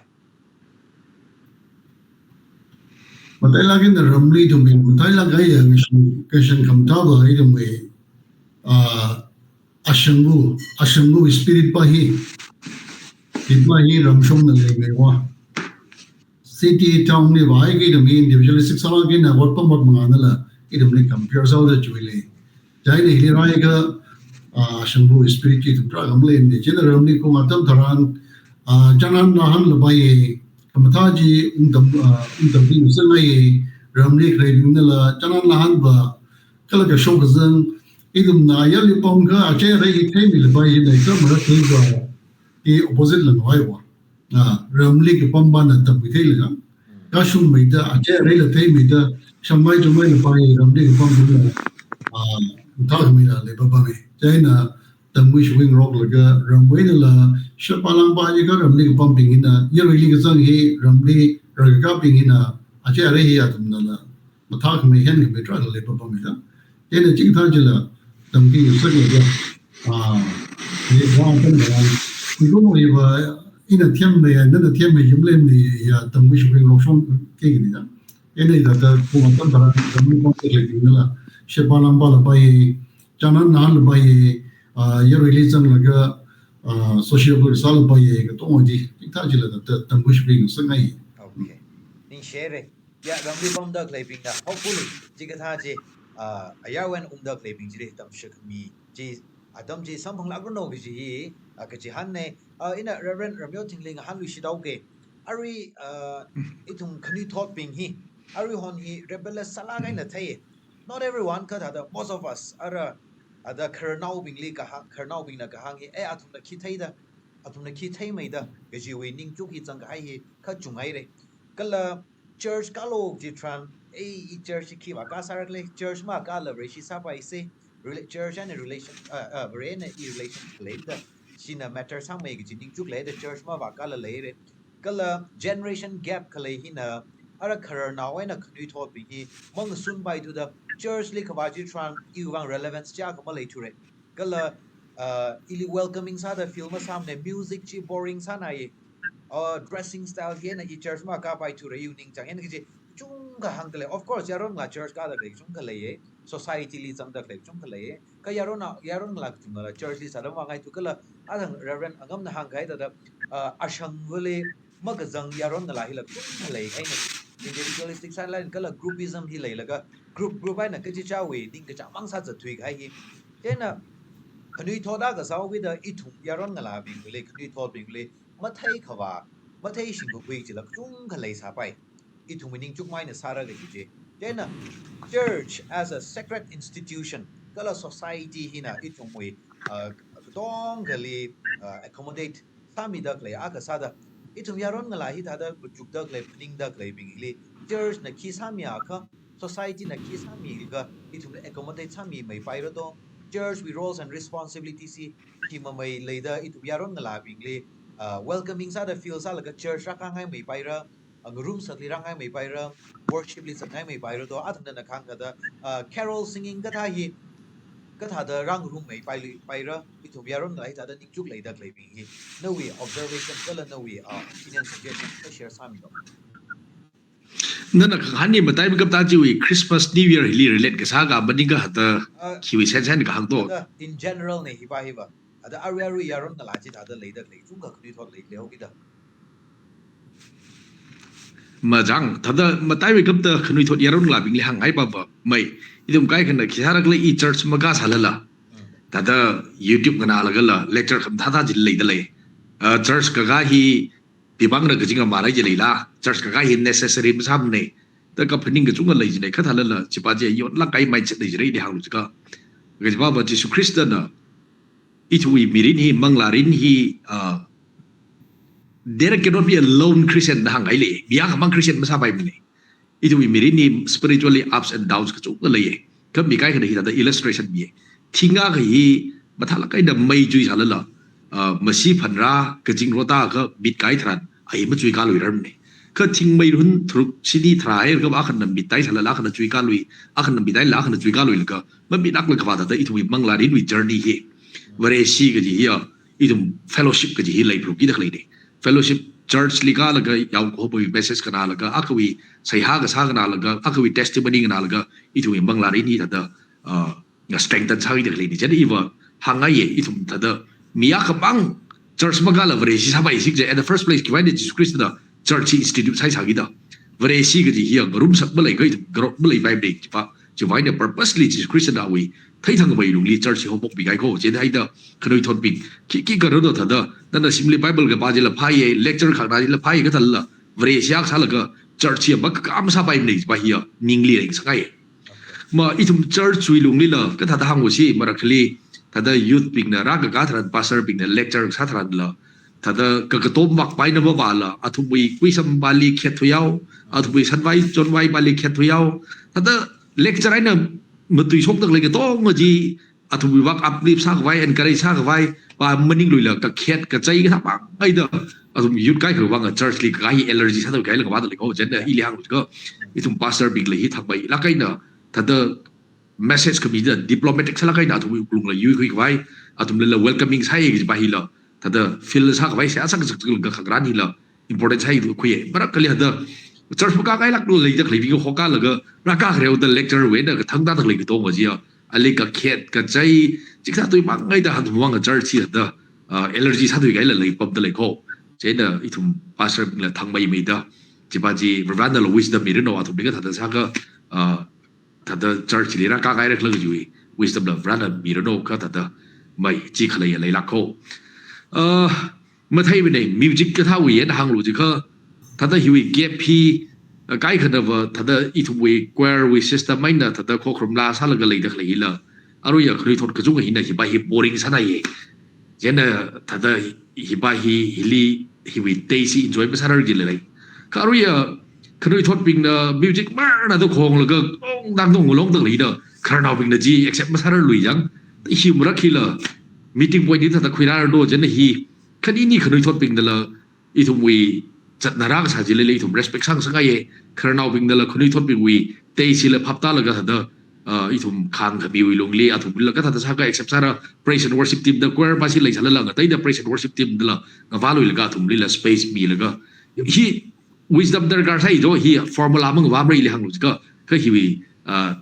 matai lagi na ramli to me matai lagai yang question kam ta ba idum me ashangu spirit pa hi itma hi ramshom na le me wa city town ni vai ki dum individualistic sala ki na wat pam wat manga la idum ni compare sa da chuile jai ni hi rai ga ashangu spirit ki tum tra gam le ni general ni ko matam tharan janan na han la bai kamata ji undam ni sa ngai ramli krai ni la janan la han ba kala ka show ga zang idum na ya li pom ga a che rai ki thai mi le bai ni ka ma thai ga i opposite la noi wa ramli ki pom ba na tam ki thai la ka shum mai da a che rai la thai mi da shamai jo mai la bai ramli ki pom la ta mi la le ba ba me chai na tam wi swing rock la ga ramway la shapalang ba ji ga ramli ki pom ping ina ya ri li ga zang hi ramli ra ga ping ina a che rai hi ya tum la ma ta ka me hen ki me tra la le ba ba me da ene jing tha ji la tam ki yu sa ga ni ga tan da ni ko mo yi ba ina tiam me ya na tiam me yum le ni ya tam wi swing rock shong ke ni da ene da da ko ma tan da ramli pom ke le ding la shapalang ba la bai janan na la bai ya religion la ga social sal bai ga to ji ta ji la da tam wi swing sa ngai okay ning share ya ramli bom da klebing da hopefully ji ka tha ji ayawen da klebing ji tam shik mi ji adam ji sam phang la no gi ji ka ji han ne ina reverend ramyo tingling han lu shi dau ge ari itum khani thought ping hi ari hon hi rebellious sala ga na thai not everyone ka da most of us are ada kernau bing li ka hang kernau bing na ka hang hi atum na ki thai da atum na ki thai mai da ge ji we ning chu ki chang ga hi kha chung ai re kala church ka lo ji tran i church ki ba ka sarak le church ma ka la re shi sa pai se church and relation brain relation le da sina matter sang mai gi ning chu le da church ma ba ka la le re kala generation gap ka le hi na ara khar na wa na khni thot bi hi mong sun bai to the church li ka ba ji tran i wang relevance cha ka ma le tu re kala ili welcoming sa da film sam ne music chi boring sa na ye dressing style here na i church ma ka bai tu re evening chang en gi chung ka hang le of course yaron la church ka da le chung ka le ye society li chang da le chung ka le ye ka yaron la chung la church li sa da wa ngai tu ka la adang reverend angam na hang gai da ashang vele ma ga jang yaron la hi la chung ka le ai na individualistic side line ka la groupism hi le la ga group ai na ka ji cha we ding ka cha mang sa za thui gai hi te na khnui thoda ga saw wi da i thum yaron la bi le khnui thod bi le ma thai khawa ma thai shin ko wi ji la chung ka le sa pai i thum ning chuk mai na sara ga ji te na church as a sacred institution kala society hina i thum wi dong ga li accommodate sami da le aga sa da i thum yaron ngala hi da da juk da le ning da le bi le church na ki sami ka society na ki sami ga i thum accommodate sami mai pai ro do church with roles and responsibilities ki ma mai le da i thum yaron ngala bi le welcoming sa da feel sa la ga church ra ka ngai mai pai ra ang room sa li ra ngai mai pai ra worship li sa ngai mai pai ro do athang na khang ga da carol singing ga tha hi cái thà the răng room mấy bay ra ít thùng yaron lại thà the những chút lấy được lấy bình hi no we observation cái là no we opinion suggestion cái share sami đó nên là hắn ni mà tay với ta chỉ Christmas New Year hi relate cái sao cả bên cái hạt khi sen sen cái hàng to in general này hi ba ada aru yaron là chỉ thà the lấy được lấy chúng cái đi thoát lấy léo cái đó mà rằng thật ra mà tay với ta khi thoát yaron là bình hàng hay bao mày idum cái này khi sao cái i church mà gas halala thật ra YouTube cái nào là lecture không thà chỉ lấy đấy church cái hi thì bằng được cái chính là mà lấy gì là church cái hi necessary mà sao này tất cả phần những cái chúng là lấy gì này cái thà là chỉ bao giờ yon là cái mindset lấy gì đấy để hàng được cái bao giờ Jesus Christ đó ít huy mirin hi manglarin hi there cannot be a lone Christian hàng ấy lệ biang mang Christian mà sao vậy mình ít huy mirin hi spiritually ups and downs cái chúng là lấy cái bị cái này thì là illustration bia thì ngã cái mà thà là cái đầm mây chui sao là mà si phần ra cái chính rota cái bịt cái thằng ấy mà chui cá lùi ra này cái chính mây hun thuộc xin đi thay cái bác khăn bịt tay sao là khăn chui cá lùi khăn bịt tay là khăn chui cá lùi là cái mà bịt ác là cái vào đó ít huy manglarin with journey hi vậy si cái gì hi itum fellowship cái gì hi lấy pro kia lấy fellowship church liga là cái giàu có bởi message cái nào là cái akwi say ha cái sa cái nào là cái akwi testimony cái nào là cái itum manglarin hi thật strengthen sao cái lấy chứ đi vào hàng ngày itum thật mía cái bang church mà cái là vậy si sao vậy si at the first place cái này Jesus Christ đó church institute sai sao cái đó vậy si cái gì hi cái room sắp mới cái group mới bài để chỉ vậy là purposely Jesus Christ đó we thấy thằng vậy luôn li church hộp bị cái cô trên thấy đó cái nơi thôn bình cái đó đó thật đó nên là simply Bible cái bao giờ là phai lecture khác này là phai cái thật là vậy siak sao là cái church mà cái am sao bài này bài hiểu ning li sao cái mà ít thùng church chui luôn li là cái thật hàng của si mà rakli thật là youth bình là ra cái thật pastor bình là lecture sao thật là thật là cái tôm mặc bài nó vào là thùng bị quy sam bali khét thôi nhau thùng bị sân vai chôn vai bali khét thôi nhau thật là lecture này là mà tùy sống được lấy cái to mà gì thu bị vác áp liệp sang vai anh cái sang vai và mình những lùi là cái khét cái cháy cái tháp bảng ấy đó thu bị yết cái khởi vang ở church li cái allergy sang được cái là cái bắt được cái chuyện này ili hàng cái itu pastor big lấy thằng bảy là cái nào thật là message cái gì đó diplomatic là cái nào thu bị lùng là yết cái vai thu bị là welcoming sai cái bài là thật là feel sang vai sẽ sang cái khác rán là important sai cái khuya mà cái là đó church mà cái lạc luôn lấy cái lấy cái khó cái là cái ra cái rêu the lecture về đó cái thằng ta được lấy cái to mà gì à lấy cái khét cái cháy chỉ là tôi mang ngay đó hàng tuần cái church gì đó allergy sao tôi cái là lấy bấm lấy khô thế là ít thùng pastor là thằng bảy mấy đó chỉ bảo gì Reverend là wisdom mấy đứa nào thùng cái thật là sao cái thật là church chỉ ra cái là cái gì wisdom là Reverend mấy đứa nào cái thật là mấy chỉ khởi lấy lạc khô mà thấy bên này music cái thao gì đó hàng lũ chỉ có thật là hiểu gap hi cái khả năng thật là ít we queer we system mình là thật là khó khăn là sao là cái lấy được lấy là à rồi giờ khi thôi cái chúng cái này thì bài hi boring sao này cho nên thật là hi bài hi we tasty enjoy mà sao rồi gì lại cái rồi giờ khi thôi bình là music mà là tôi không là cái đang dùng một lông từng lấy đó khả nào bình là gì except mà sao rồi lùi chẳng hi mà khi là meeting point này thật là khuyên ra đồ cho nên hi cái này khi thôi bình là ít we chặt nara cái sao lấy thùng respect sang sang cái khởi nào bình là khởi thoát bình vì tây xí là pháp ta là cái thật ít thùng khang cái biểu luôn li thùng là cái thật sao cái except sao praise and worship team the choir ba xí lấy sao là cái tây the praise and worship team là cái value là cái thùng li là space mi là cái hi wisdom der gar sai do hi formula mang vào mấy hàng lúc cái hi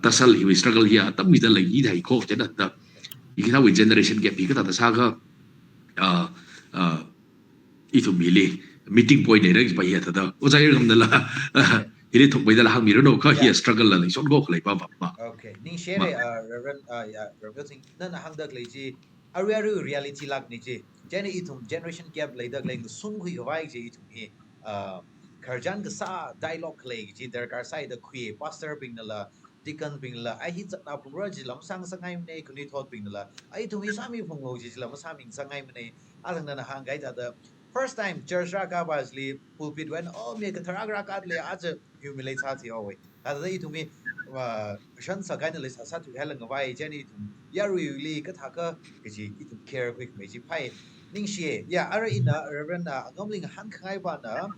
tasal hi struggle hi tâm mi ta lấy gì thầy cô chứ đó cái thao generation gap cái thật sao cái ít thùng mi li meeting point này đấy bây giờ thật đó, tôi thấy rằng là cái thuộc bây giờ là hàng mỹ đó có hiện struggle là lấy số gốc lấy bao bọc mà. Okay, nhưng share này reversing nên là hàng được lấy gì, aru reality lag này gì, cho nên itum generation gap lấy được lấy sung huy cái vai gì itum hi, karjan cái sa dialogue lấy gì, der cả sai được khuya pastor bình là deacon bình là ai hít giật nào cũng rồi chỉ làm sang ngày hôm nay cũng đi thoát bình là ai itum hi sami phong ngồi chỉ làm sang mình sang ngày hôm nay, thằng nên là hàng cái thật first time church raka basli pulpit when me ka thara raka le aja humiliate sa ti oi ta dai tu mi wa shan sa kai le sa tu helang vai jeni tu yaru li ka tha ka ji tu care quick me ji pai ning she ya ara ina reverend ngomling han khai ba na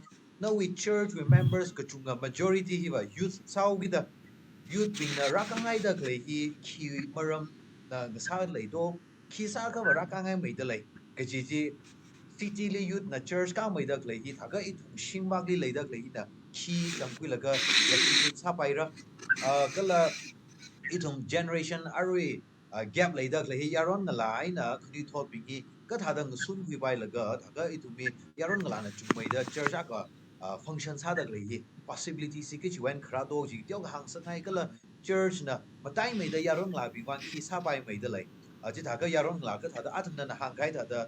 no we church members ka chunga majority hi ba youth sau gi da youth ping na raka ngai da le hi ki maram na sa lei do khi sa ka bara ka ngai mai da lei ka ji city li youth na church ka mai da lei hi tha ga I thung sing ma li lei da lei na khi kam kui la ga sa pai ra ka la I thung generation arui gap lei da lei yaron na lai na khni thot pi gi ka tha da sun kui bai la ga tha ga I thung mi yaron na na chu mai da church ka function sa da lei hi possibility si ke chi wen khra do ji tyo hang sa ngai ka la church na matai mai da yaron la bi wan khi sa bai mai da lei ji tha ga yaron la ka tha da athan na hang kai tha da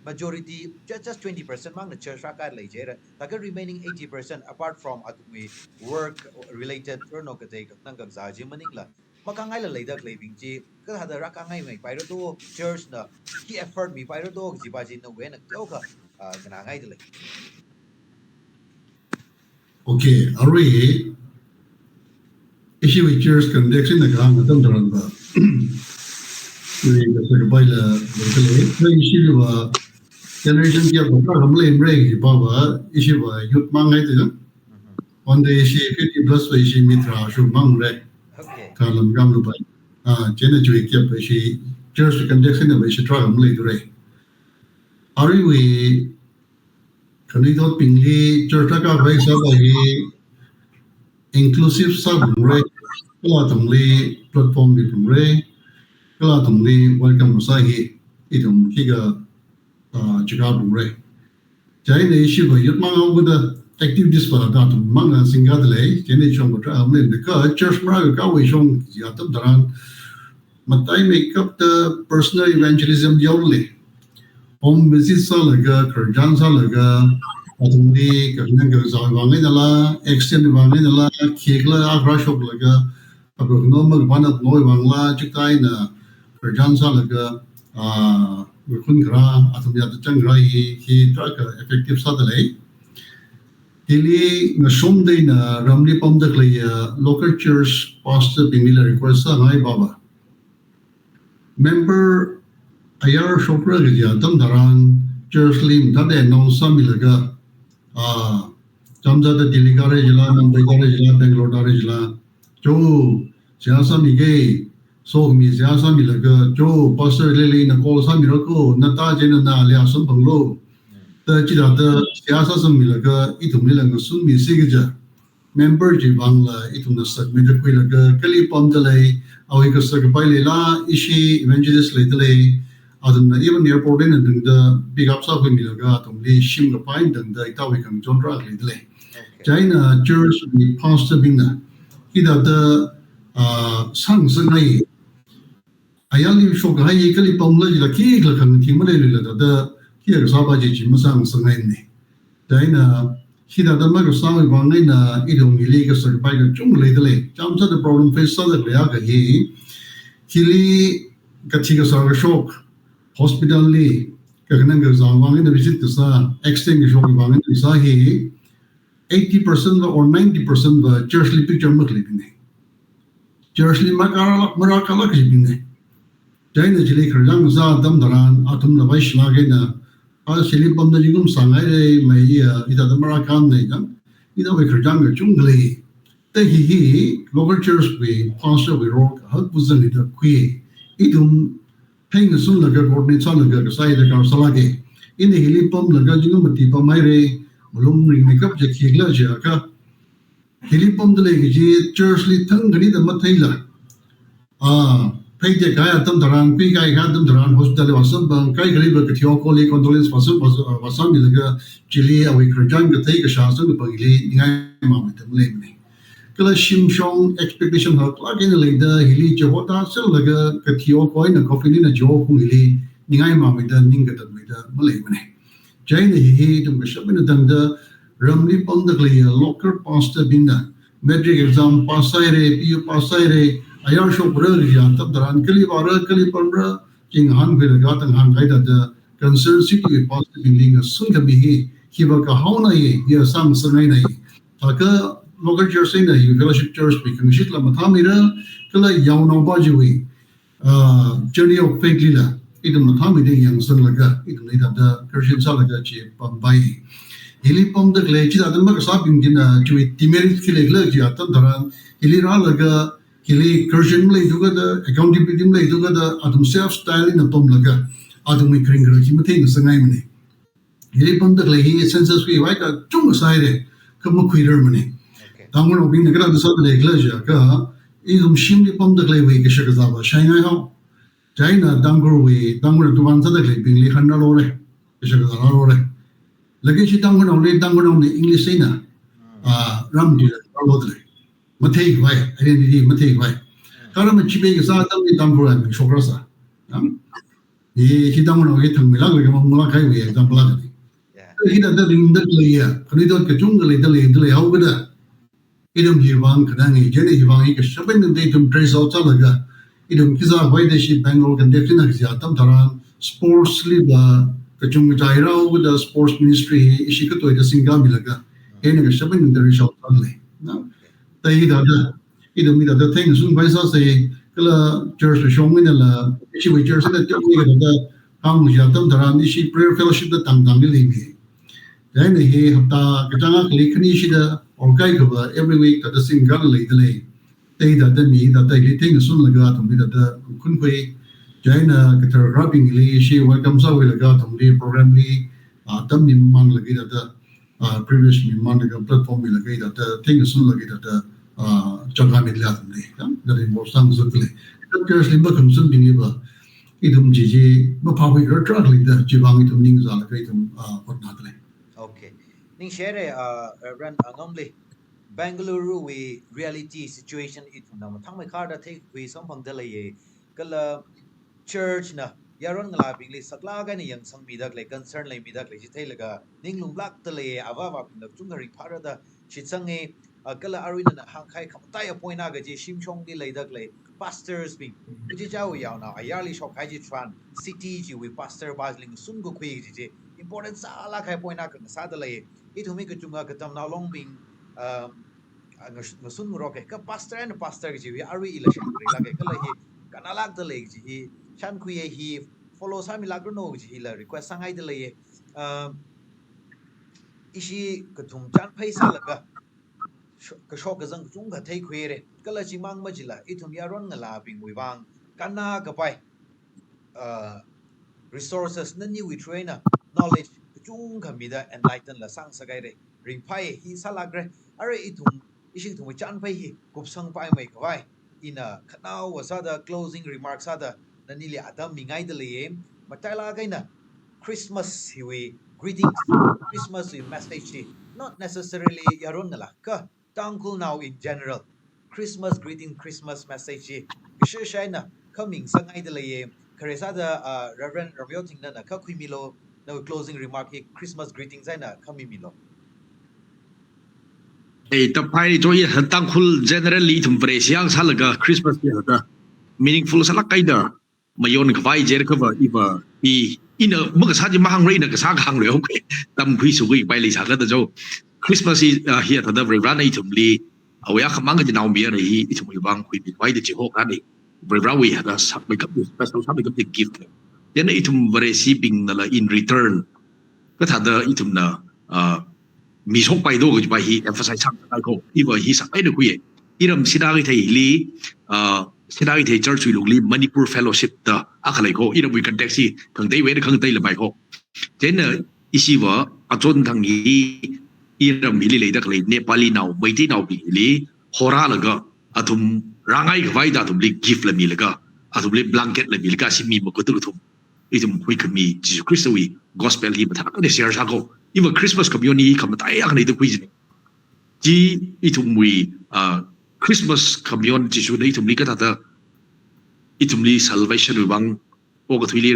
majority just 20% mang na church ra ka lei je ra ta ga remaining 80% apart from atumi work related no ka dei ka nang ka za ji maning la makangai la lei da lei bing ji ka tha da ra ka ngai mai pai ro do church na ki effort mi pai ro do ji ba ji na we na tyo ka na ngai da lei Okay, already issue with church conduction na gang atam daran ba. We ka bai la le le issue ba generation kia ba ka hamle imre ba ba issue ba youth mang ngai de. On the issue 50 plus we issue mitra shu mang re. Okay. Ka lam gam lu ba. Jena ju kia ba issue church conduction na ba issue tra hamle du re. Are we Kani thot pingli church ka vai sa ba hi inclusive sa bungre kala tungli platform bi bungre kala tungli welcome sa hi idum kiga chiga bungre jai ne shi ba yut mang au da activities ba da tum mang na singa de le jene chong ba tra amle de ka church bra ka we chong ya tam daran matai make up the personal evangelism yoli home visit sa laga kerjaan sa laga atungdi karena kerja wangai dala extend wangai dala kekla agra shop laga abro normal banat noi wangla chikai na kerjaan sa laga kun gra atungdi atang gra hi track effective sa dala hili na somdai na ramli pam dak lai local church pastor bingila request sa ngai baba member ayar shopra gya tam daran church lim thade non samilaga jamza da Delhi gare jila Mumbai gare jila Bangalore gare jila jo siasa mige so mi siasa milaga jo pastor leli na call sa mirako na ta jena na lia sam banglo ta jila da siasa sam milaga itum milang sun mi sigja member ji bangla itum na sak mi da kuilaga kali pam dalai awi ka sak pai lela ishi evangelist le adun even airport in the big up sa mi laga tumli shim ga pain dang da itawi kang jonra le China church ni pastor bingna ida da sang sangai ayali shok hai kali pamla ji la ki la kang thi male le da ki ga sa ba ji ji sang sangai ni China ida da ma ga sa ba ngai na idong li ga sa ba ga chung le jam sa the problem face sa da ya ga hi hili ka thi ga sa ga shok hospital li kagnan ga zawang in visit sa extend ga shong wang in sa hi 80% or 90% the church li picture mak li bine church li mara kala ki bine jaina jili khirjang za dam daran atum na vai shla ge na a shili bam da jingum sangai re mai ya ida da mara kam nei jang ida vai khirjang ga chungli te hi local church we pastor we rock hak buzan ida kui idum hang sun laga godni cha laga ka sai da ka salage in hili pam laga jingum mati pamai re mulum ring makeup je khigla je ka hili pam de le ji church li thang gani da mathai la phai de ga tam daran pi ga tam daran hospital wasam bang kai gari ba kthio ko le condolence wasam mi laga chili awi krajang ga thai ka sha su ba gili ngai ma ma tam le ne kala shim shong expectation ha plug in le da hili je hota sel laga kthio ko na coffee ni na jo ku hili ngai ma ma da ning ga da ma le ne Jaina hi tum shabina dangda ramli pangdakli local pastor binda metric exam pasai re pu pasai re ayar shop ra ya tab daran kali wara kali pamra jing han gel ga tang han gaida da concern city pastor bingling sun ka bi hi ba ka hauna ye ya sam sangai nai taka local church na hi fellowship church bi kangshit la mathamira kala yauna ba jiwi journey of faith lila idum mathami de yang sang laga idum nei da Christian sa laga chi pambai hili pam de le chi da ma ka sa bing din chui timerit ki le ji atam daran hili ra laga kili Christian mulai juga da accountability mulai juga da atum self style na tom laga atum mi kring kring kimi thing sangai mani kili pam da lagi census we wai ka chung sai de kamu kuider mani tangun obin negara da sa da iglesia ka idum shimli pam da lagi we ka shaka zaba shanghai ho China dangur we dangur tuan sa da lagi bingli hanna lo re ka shaka zaba lo re lagi si dangur ni English na ram di lo de Matei vai, identity matei vai. Kalau macam ni kita tahu ni tampur ada syukur sah. Ini kita mahu nak kita milang lagi mahu kai we example lagi. Kita ada rinda lagi ya. Kalau itu kecung lagi lagi awak ada. Idam jiwang kadang ini jadi jiwang ini kesabaran nanti idam trace out sahaja. Idam kita why the ship Bangalore kan dekati nak siapa tam taran sports liba kecung caira awak ada sports ministry isi ketua itu singgah milaga. Ini kesabaran nanti trace out sahaja. Tapi itu ada thing sun paisa se kalau church shong ni lah isi we church ni tiap ni ada kang siapa tam taran isi prayer fellowship dah tang ni lagi. Jadi ni hafta kita klik ni isi dah orang kaya every week ada singgah lagi. Tapi ada ni ada thing sun laga tu ada kun kue. Jadi na kita rapping ni isi welcome sa we laga tu program ni tam ni mang lagi ada. Previous memang dengan platform ni lagi ada thing sun lagi ada jangan melihat ni kan dari bosan sekali kita selimbah kumsun tinggi bah itu menjadi berpawai kerja lagi dah jibang itu meninggal lagi itu pernah lagi. Okay, ning share Reverend normally Bangalore we reality situation itu nama thang mai kada take we sampang dalai kalau church na yaron ngala bingli sakla ga ni yang sang bidak le concern le bidak le chithai laga ninglung lak tale awa pindak chungari parada chitsange kala arina na hangkai khamtai apoina ga ji shimchong di leidak le pastors bing ji jaw yaw na ayarli shop khai ji tran city ji we pastor basling sun go khoi ji important sala khai poina ka sa da le ithumi ka chunga ka tam na long bing ngasun roke ka pastor ji we ari election la ke kala hi kanalak da le ji chan kuye hi follow sami lagro no ji la request sangai de le ishi ka thum chan phai sa la ka shok ka zang chung ka thai khwere kala chi mang ma ji la ithum yaron ngala bing wi wang kana ka pai resources na ni we trainer knowledge chung ka mi da enlighten la sang sa gai re ring phai hi salagre are ithum ishi thum chan phai hi kup sang pai mai ka bai ina khanau wa sa da closing remarks sa da nanili adam mingai de le matala gaina Christmas hiwi greetings Christmas message not necessarily yaron la ka tangkul now in general Christmas greeting Christmas message bisheshaina coming sangai de le karesa da Reverend Romeo tingna na ka khimilo no closing remark Christmas greetings aina khamimilo tapai joy tangkul generally thum presiang salaga Christmas ya meaningful salak kaida mayon ka vai jer ka ba iba ina mga sa ji mahang reina ka sa hang re okay tam khui su gui bai li sa ka da jo Christmas is here ta da rana itum li awya ka mang ji naw mi re hi itum bang khui bi bai de ji ho ka ni we ha da sa make up special sa make up the gift then itum receiving na la in return ka ta da itum na mi sok pai do ga ji bai hi emphasize sa ka ko iba hi sa ai de khui iram sida ga thai li Sedai the church we lugli Manipur fellowship da akhalai ko ina we context si khang dei we khang dei la bai ko then isiwa ajon thang hi ira mili le da klei Nepali now Maiti now bi li hora laga athum rangai ga vai da thum li gift la mi laga athum li blanket la mi laga si mi mo ko tu thum itum hui khami Jesus Christ we gospel hi batha ka de share sa ko even Christmas community kam tai ak nei de quiz ji itum we Christmas community should itum li ka ta itum li salvation bang o ka thili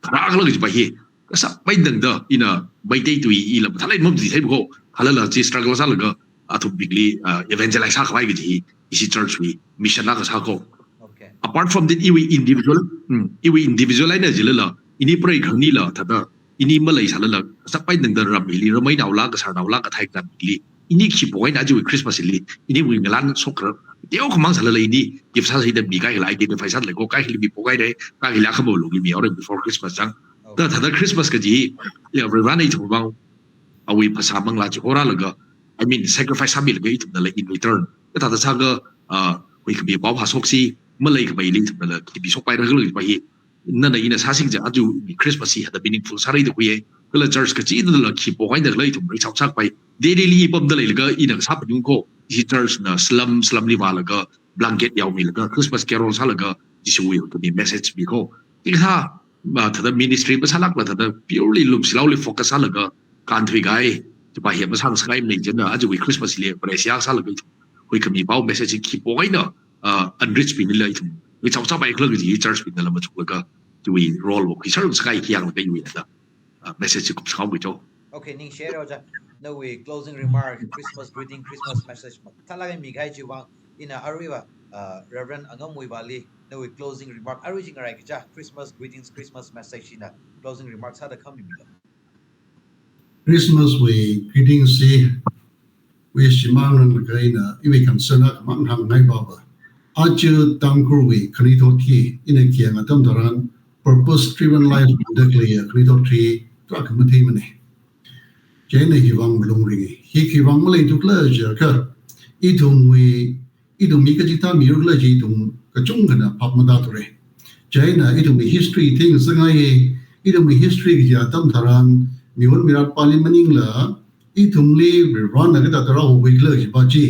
ra ka lagi ba hi ka sa pai dang da ina bai dei tu i la thalai mom ji thai ko halala ji struggle sa laga athum bigli evangelize sa ka bai ji isi church we mission la ka sa ko apart from that iwi individual ina ji la ini pray khani la ta da ini malai sa la sa pai dang da ram li ramai naw la ka sa naw la ka thai ka bigli ini ki boy na ju Christmas li ini wi ngalan sokra deo ko mang sala la ini if sa da bi kai la identify sa la ko kai li bi pokai de kai la khamo lu mi ore before Christmas sang da ta da Christmas ka ji ya rana itu bang awi phasa mang la ji ora la ga I mean sacrifice sabil ga itu la in return ta da sa ga hui kami pau hasok si malai ka bai ling thum la ki bi sok pai ra glo ba hi na na ina sa sing ja aju Christmas hi hada meaningful sarai de hui kala church ka chi de la ki po kai de lai thum ri chak chak pai de de li pom de lai ga ina sa pa yung ko hi church na slum ni wala ga blanket yaw mi la ga Christmas carol sa la ga ji su wi to be message bi ko ti ha ba thada ministry ba salak la thada purely look slowly focus sa la ga kan thui gai ti ba hi ba sang sai mai je na aju wi Christmas le pre sia sa la ga hui kami pau message ki po kai na unrich bin lai thum wi chau chau bai klo gi church bin la ma chu ga ti wi role wo ki sar sky ki yang ga wi da message ku chau wi to Okay, ning share oja. No we closing remark, Christmas greeting, Christmas message. Talaga mi gai jiwang ina ariwa Reverend Angam Bali. No we closing remark. Arujing arai kja Christmas greetings, Christmas message ina closing remarks hada kami mi. Christmas we greetings see we shimang ng gaina iwi kan sana mang hang ngai baba aju tangkur we kanito ti ina kiang atam daran purpose driven life the clear kanito ti trak mati mane jene hiwang belum ringi hi hiwang malai tukla ja ka idung mi ka jita mi rula ji idung ka chung kana pap mada tore jena idung mi history thing sangai idung mi history ja tam daran miwon mirat pali maning la itumli ran na kita tara ho wikla ji baji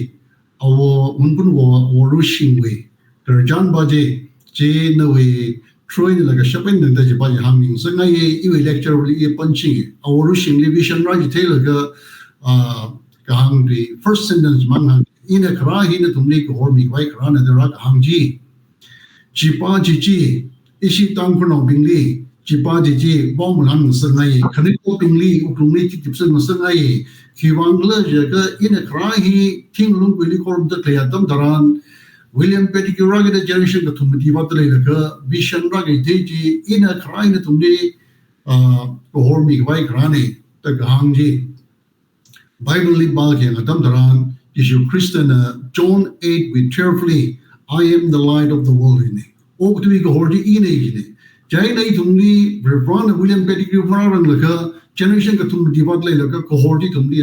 awo unpun wo rushing we terjan baji je na we troin la ka shopping da ji baji haming sangai i lecture li punching awo rushing li vision ra ji thela ka hang di first sentence mang hang ina kra hi na tumli ko hor mi wai kra na da ra hang ji pa ji ishi tang ko no bingli jipa ji bom lang sangai khani ko pingli uklungli ti tipsen sangai khiwang la je ka ina kra hi thing lung pili ko da kya dam daran William Pettigrew ra ga generation ka thum di wat le ka vision ra ga ji ina kra ina tumni ko hor mi wai kra ne ta gang ji Bible li ba ke dam daran Jesu Christian John 8 we cheerfully I am the light of the world ne o tu ko hor ji ina ne jai nei thumni Reverend William Pettigrew farang laka generation ka thum dibat lai laka cohort thumni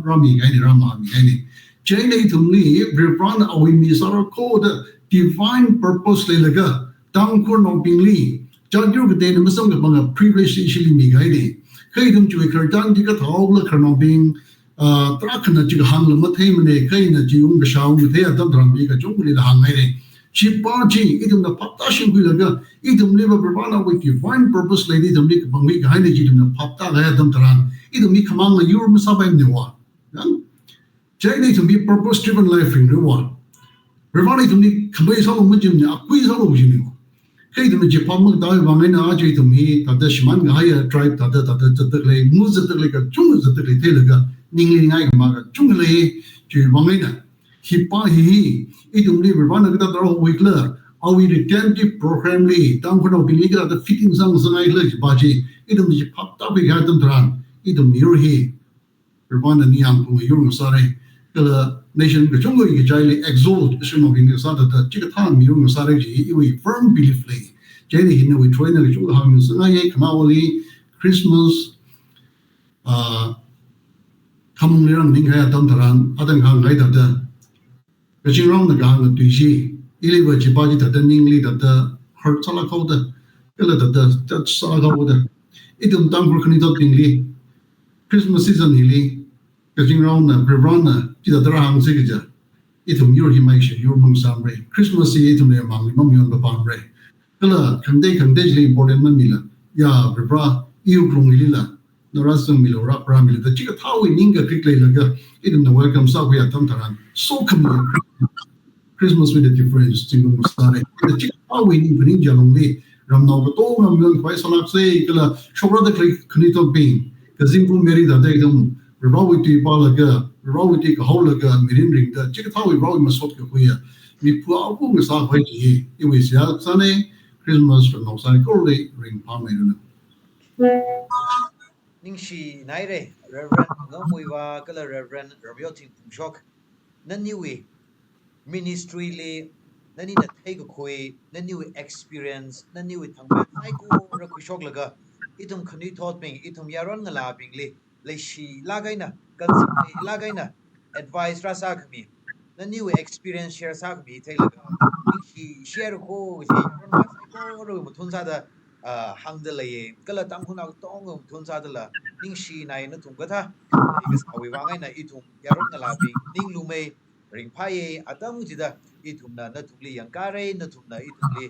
rami gai ni rama mi gai ni jai nei thumni Reverend awi mi sara ko the divine purpose lai laka tang ko no pingli jadyu ke den masam ka banga privilege ishili mi gai ni kai thum chui khar dan di ka thau la khar no bing trakna ji hang la mathai mane kai na ji ung ka shaw mu the adam dram bi ka chung li la hang ngai ni Chipaji, idum na papta shingui laga, idum liba berbana with divine purpose lady, idum ni bangwi gaine idum na papta gaya dam taran, idum ni kamang na yur masabay niwa. Jai ni idum ni purpose driven life ring niwa. Berbana idum ni kamay salo mujim ni akui salo mujim niwa. Kaya idum ni jipam magdawai bangay na ajo idum ni tada shiman gaya tribe tada zatakle, mu zatakle ka chung zatakle te laga, ningli ngay kamaga chung le ju bangay na. Hipa hi idum li berbana kita taro wikla awi redemptive program li tang kono bili kita the fitting sang sangai le baji idum ji phapta bi ga tam tran idum mir hi berbana ni ang pu yur sare kala nation ke chongo gi jaili exalt shimo bi ngi sa da chika than mir sare ji iwi firm belief li jeni hin we train ga chongo hang sangai kamawali Christmas kamung lerang ning ha tam tran adang hang ngai da cái chuyện rong là gang là tùy chi, ili vừa chỉ bao nhiêu thật ninh li thật hurt sao là câu đó, cái là thật sao là câu đó, ít tụm tăng của cái đó kinh li, Christmas season li, cái chuyện rong là pre-run là chỉ thật ra hàng gì cái ít tụm yêu hiểm ấy, yêu mong sam rồi, Christmas ít tụm này mang mong yêu nó bằng rồi, cái là khẳng định là important mình là, ya pre-ra yêu cùng li là, nó ra xong mình là ra mình là, chỉ có tháo cái những cái click là cái, ít tụm là welcome sao bây giờ tâm thằng so come Christmas with a difference tingum stare the chick how we need bring jalongli ramno to nam yon kwai salak se kala shobra da khnito ping kazimpu meri da dum rawiti balaga rawiti ka holaga mirin ring da chick how we rawi masot ka kuya mi pu apu ma sa phai ji I we sia sane Christmas no sai ko le ring pa me no Ning shi nai re Reverend Ngamui wa kala Reverend Rabio Ting Pungshok naniwi ministry li nani na thai ko khoi naniwi experience naniwi thangba ai ko ra khushok laga itum khani thot ping itum yaron ngala ping li shi lagaina concept lagaina advice ra sa khmi na new experience share sa mi thai la ning shi share ko ji yaron ma sai ko ro mu thun sa da hang de le kala tam khuna tong mu thun sa da la ning shi nai na tum ka tha ga sa wi wa ngai na I thum yaron na la bi ning lu mei ring phai ye atam ji da I thum na thum li yang ka re na thum na I thum li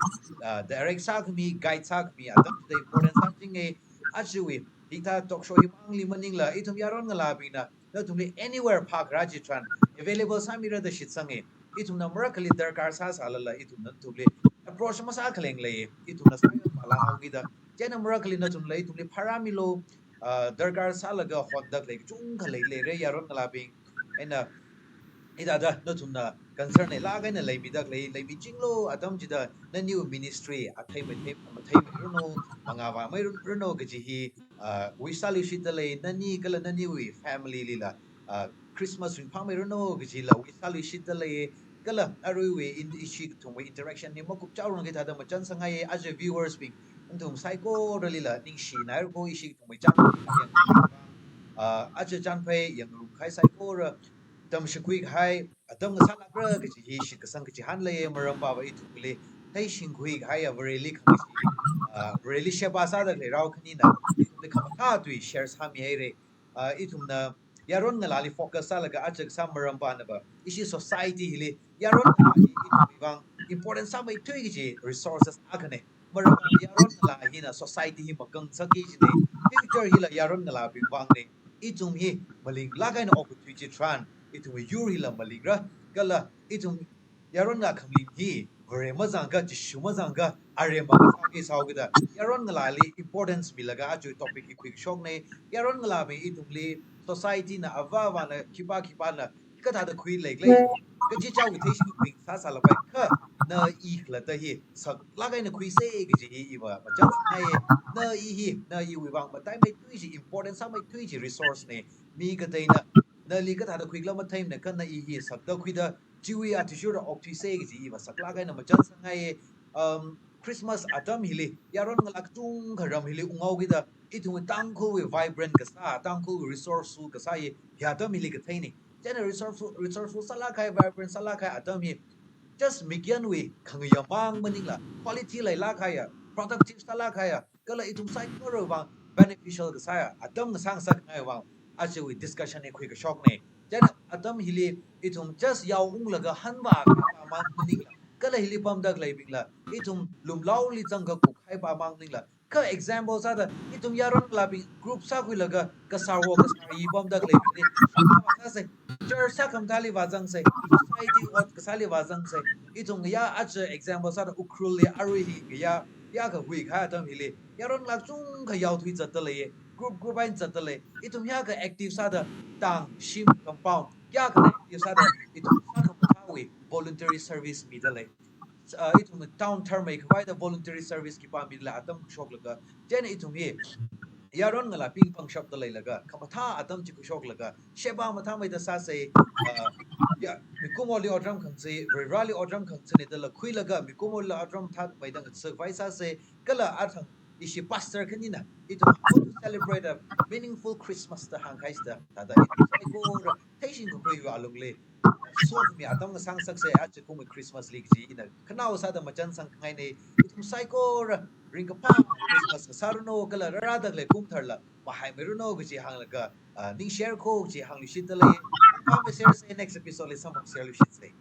direct sa mi guide sa mi atam the important something e actually Dita talk show himang limaning la itum yaron nga labi na thum li anywhere park rajitran available sa mira da shit sange itum na miracle darkar sa sala la itum na thum li approach ma sa khaleng le itum na sa palangaw gida jena miracle na thum la itum li paramilo darkar sa laga hondak le chung khalei le re yaron nga labi and ida da na thum na concern ne la ga na le mi dak le mi jinglo adam ji da na new ministry a thai mai runo manga wa mai runo ga ji hi we sali shi da le na ni kala na ni we family li la Christmas rin pa mai runo ga ji la we sali shi da le kala aru we in ishi thum we interaction ni mo kup chaw rang ga da ma chan sangai as a viewers being thum psycho rali la ning shi na ko ishi thum we chan as a chan phe yang rum khai psycho ra tam shikui hai atam nga sala gra ke hi shi ka sang ke han le maram ba I tu le tai shin kui hai a really khang shi really she ba sa da le rao khani na le kham ta tu share sa mi hai re I tum na yaron nga lali focus sa laga ajak sa maram ba na ba ishi society hile yaron nga lali I tu bang important sa mai tu ji resources akane maram yaron nga la hi na society hi makang sa ki ji ne future hila yaron nga la bing bang ne I tum hi maling lagai na opportunity tran itum yuri la maligra kala itum yaron nga khamli hi gore mazang ga jishu mazang ga are ma sa ke saw ga yaron nga la li importance milaga aju topic ki quick shock ne yaron nga la be itum li society na ava na kipa na ka ta da khui le ka ji chaw the shi quick sa sa la ba ka na I khla ta hi sak la ga na khui se ga ji I ba ma chang na ye na I wi bang ba tai mai tu ji important sa mai tu ji resource ne mi ka tai na li ka ta da quick la ma time na kan na I sak da khui da jiwi attitude of to say ji ba sak la ga na ma chan sang ai Christmas atam hili yaron nga laktung karam hili ungaw gida itung tangko we vibrant ka sa tangko we resourceful ka sa ye yatam hili ka thaini jena resourceful sala kai vibrant sala kai atam hi just migyan we khang yamang maningla quality lai la kaya productive sala kaya kala itung sai ko ba beneficial ka sa atam nga sang sak ngai wa ache we discussion ne quick shock ne jena atam hili itung just yaw ung laga hanba ka ma maningla kala hili pam dak lai bingla itum lum law li chang ka ku khai ba mang ning la ka example sa da itum yaron la bi group sa ku laga ka sarwo ka sari pam dak lai bing sa se chur sa kam thali wa jang se society what ka sali wa jang se itum ya ach example sa da ukrul li arwi hi ya ka hui kha tam hili yaron la chung ka yaw thui chat ta le group ain chat ta le itum ya ka active sa da tang shim compound ya ka active sa da itum sa kam thawi voluntary service mi da le itum town term mai kwai da voluntary service ki pa mi la atam shok laga jen itum ye yaron ngala ping pang shop da lai laga kamatha atam chi ku shok laga sheba matha mai da sa se ya mi kumoli odram khang se rally odram khang se ne da la khui laga mi kumol la odram tha mai da survive sa se kala athang ishi pastor kanina itum how to celebrate a meaningful Christmas da hang kais da da itum ko taishin ko koi wa long le so mi atam nga sang sak se at ko mi Christmas league ji ina kanao sa da machan sang ngai ne itum psycho ring ka pa Christmas ka saruno kala ra da le kum tharla ma hai meruno gi ji hang laga ning share ko ji hang li shit le pa me share se next episode le sam share li shit se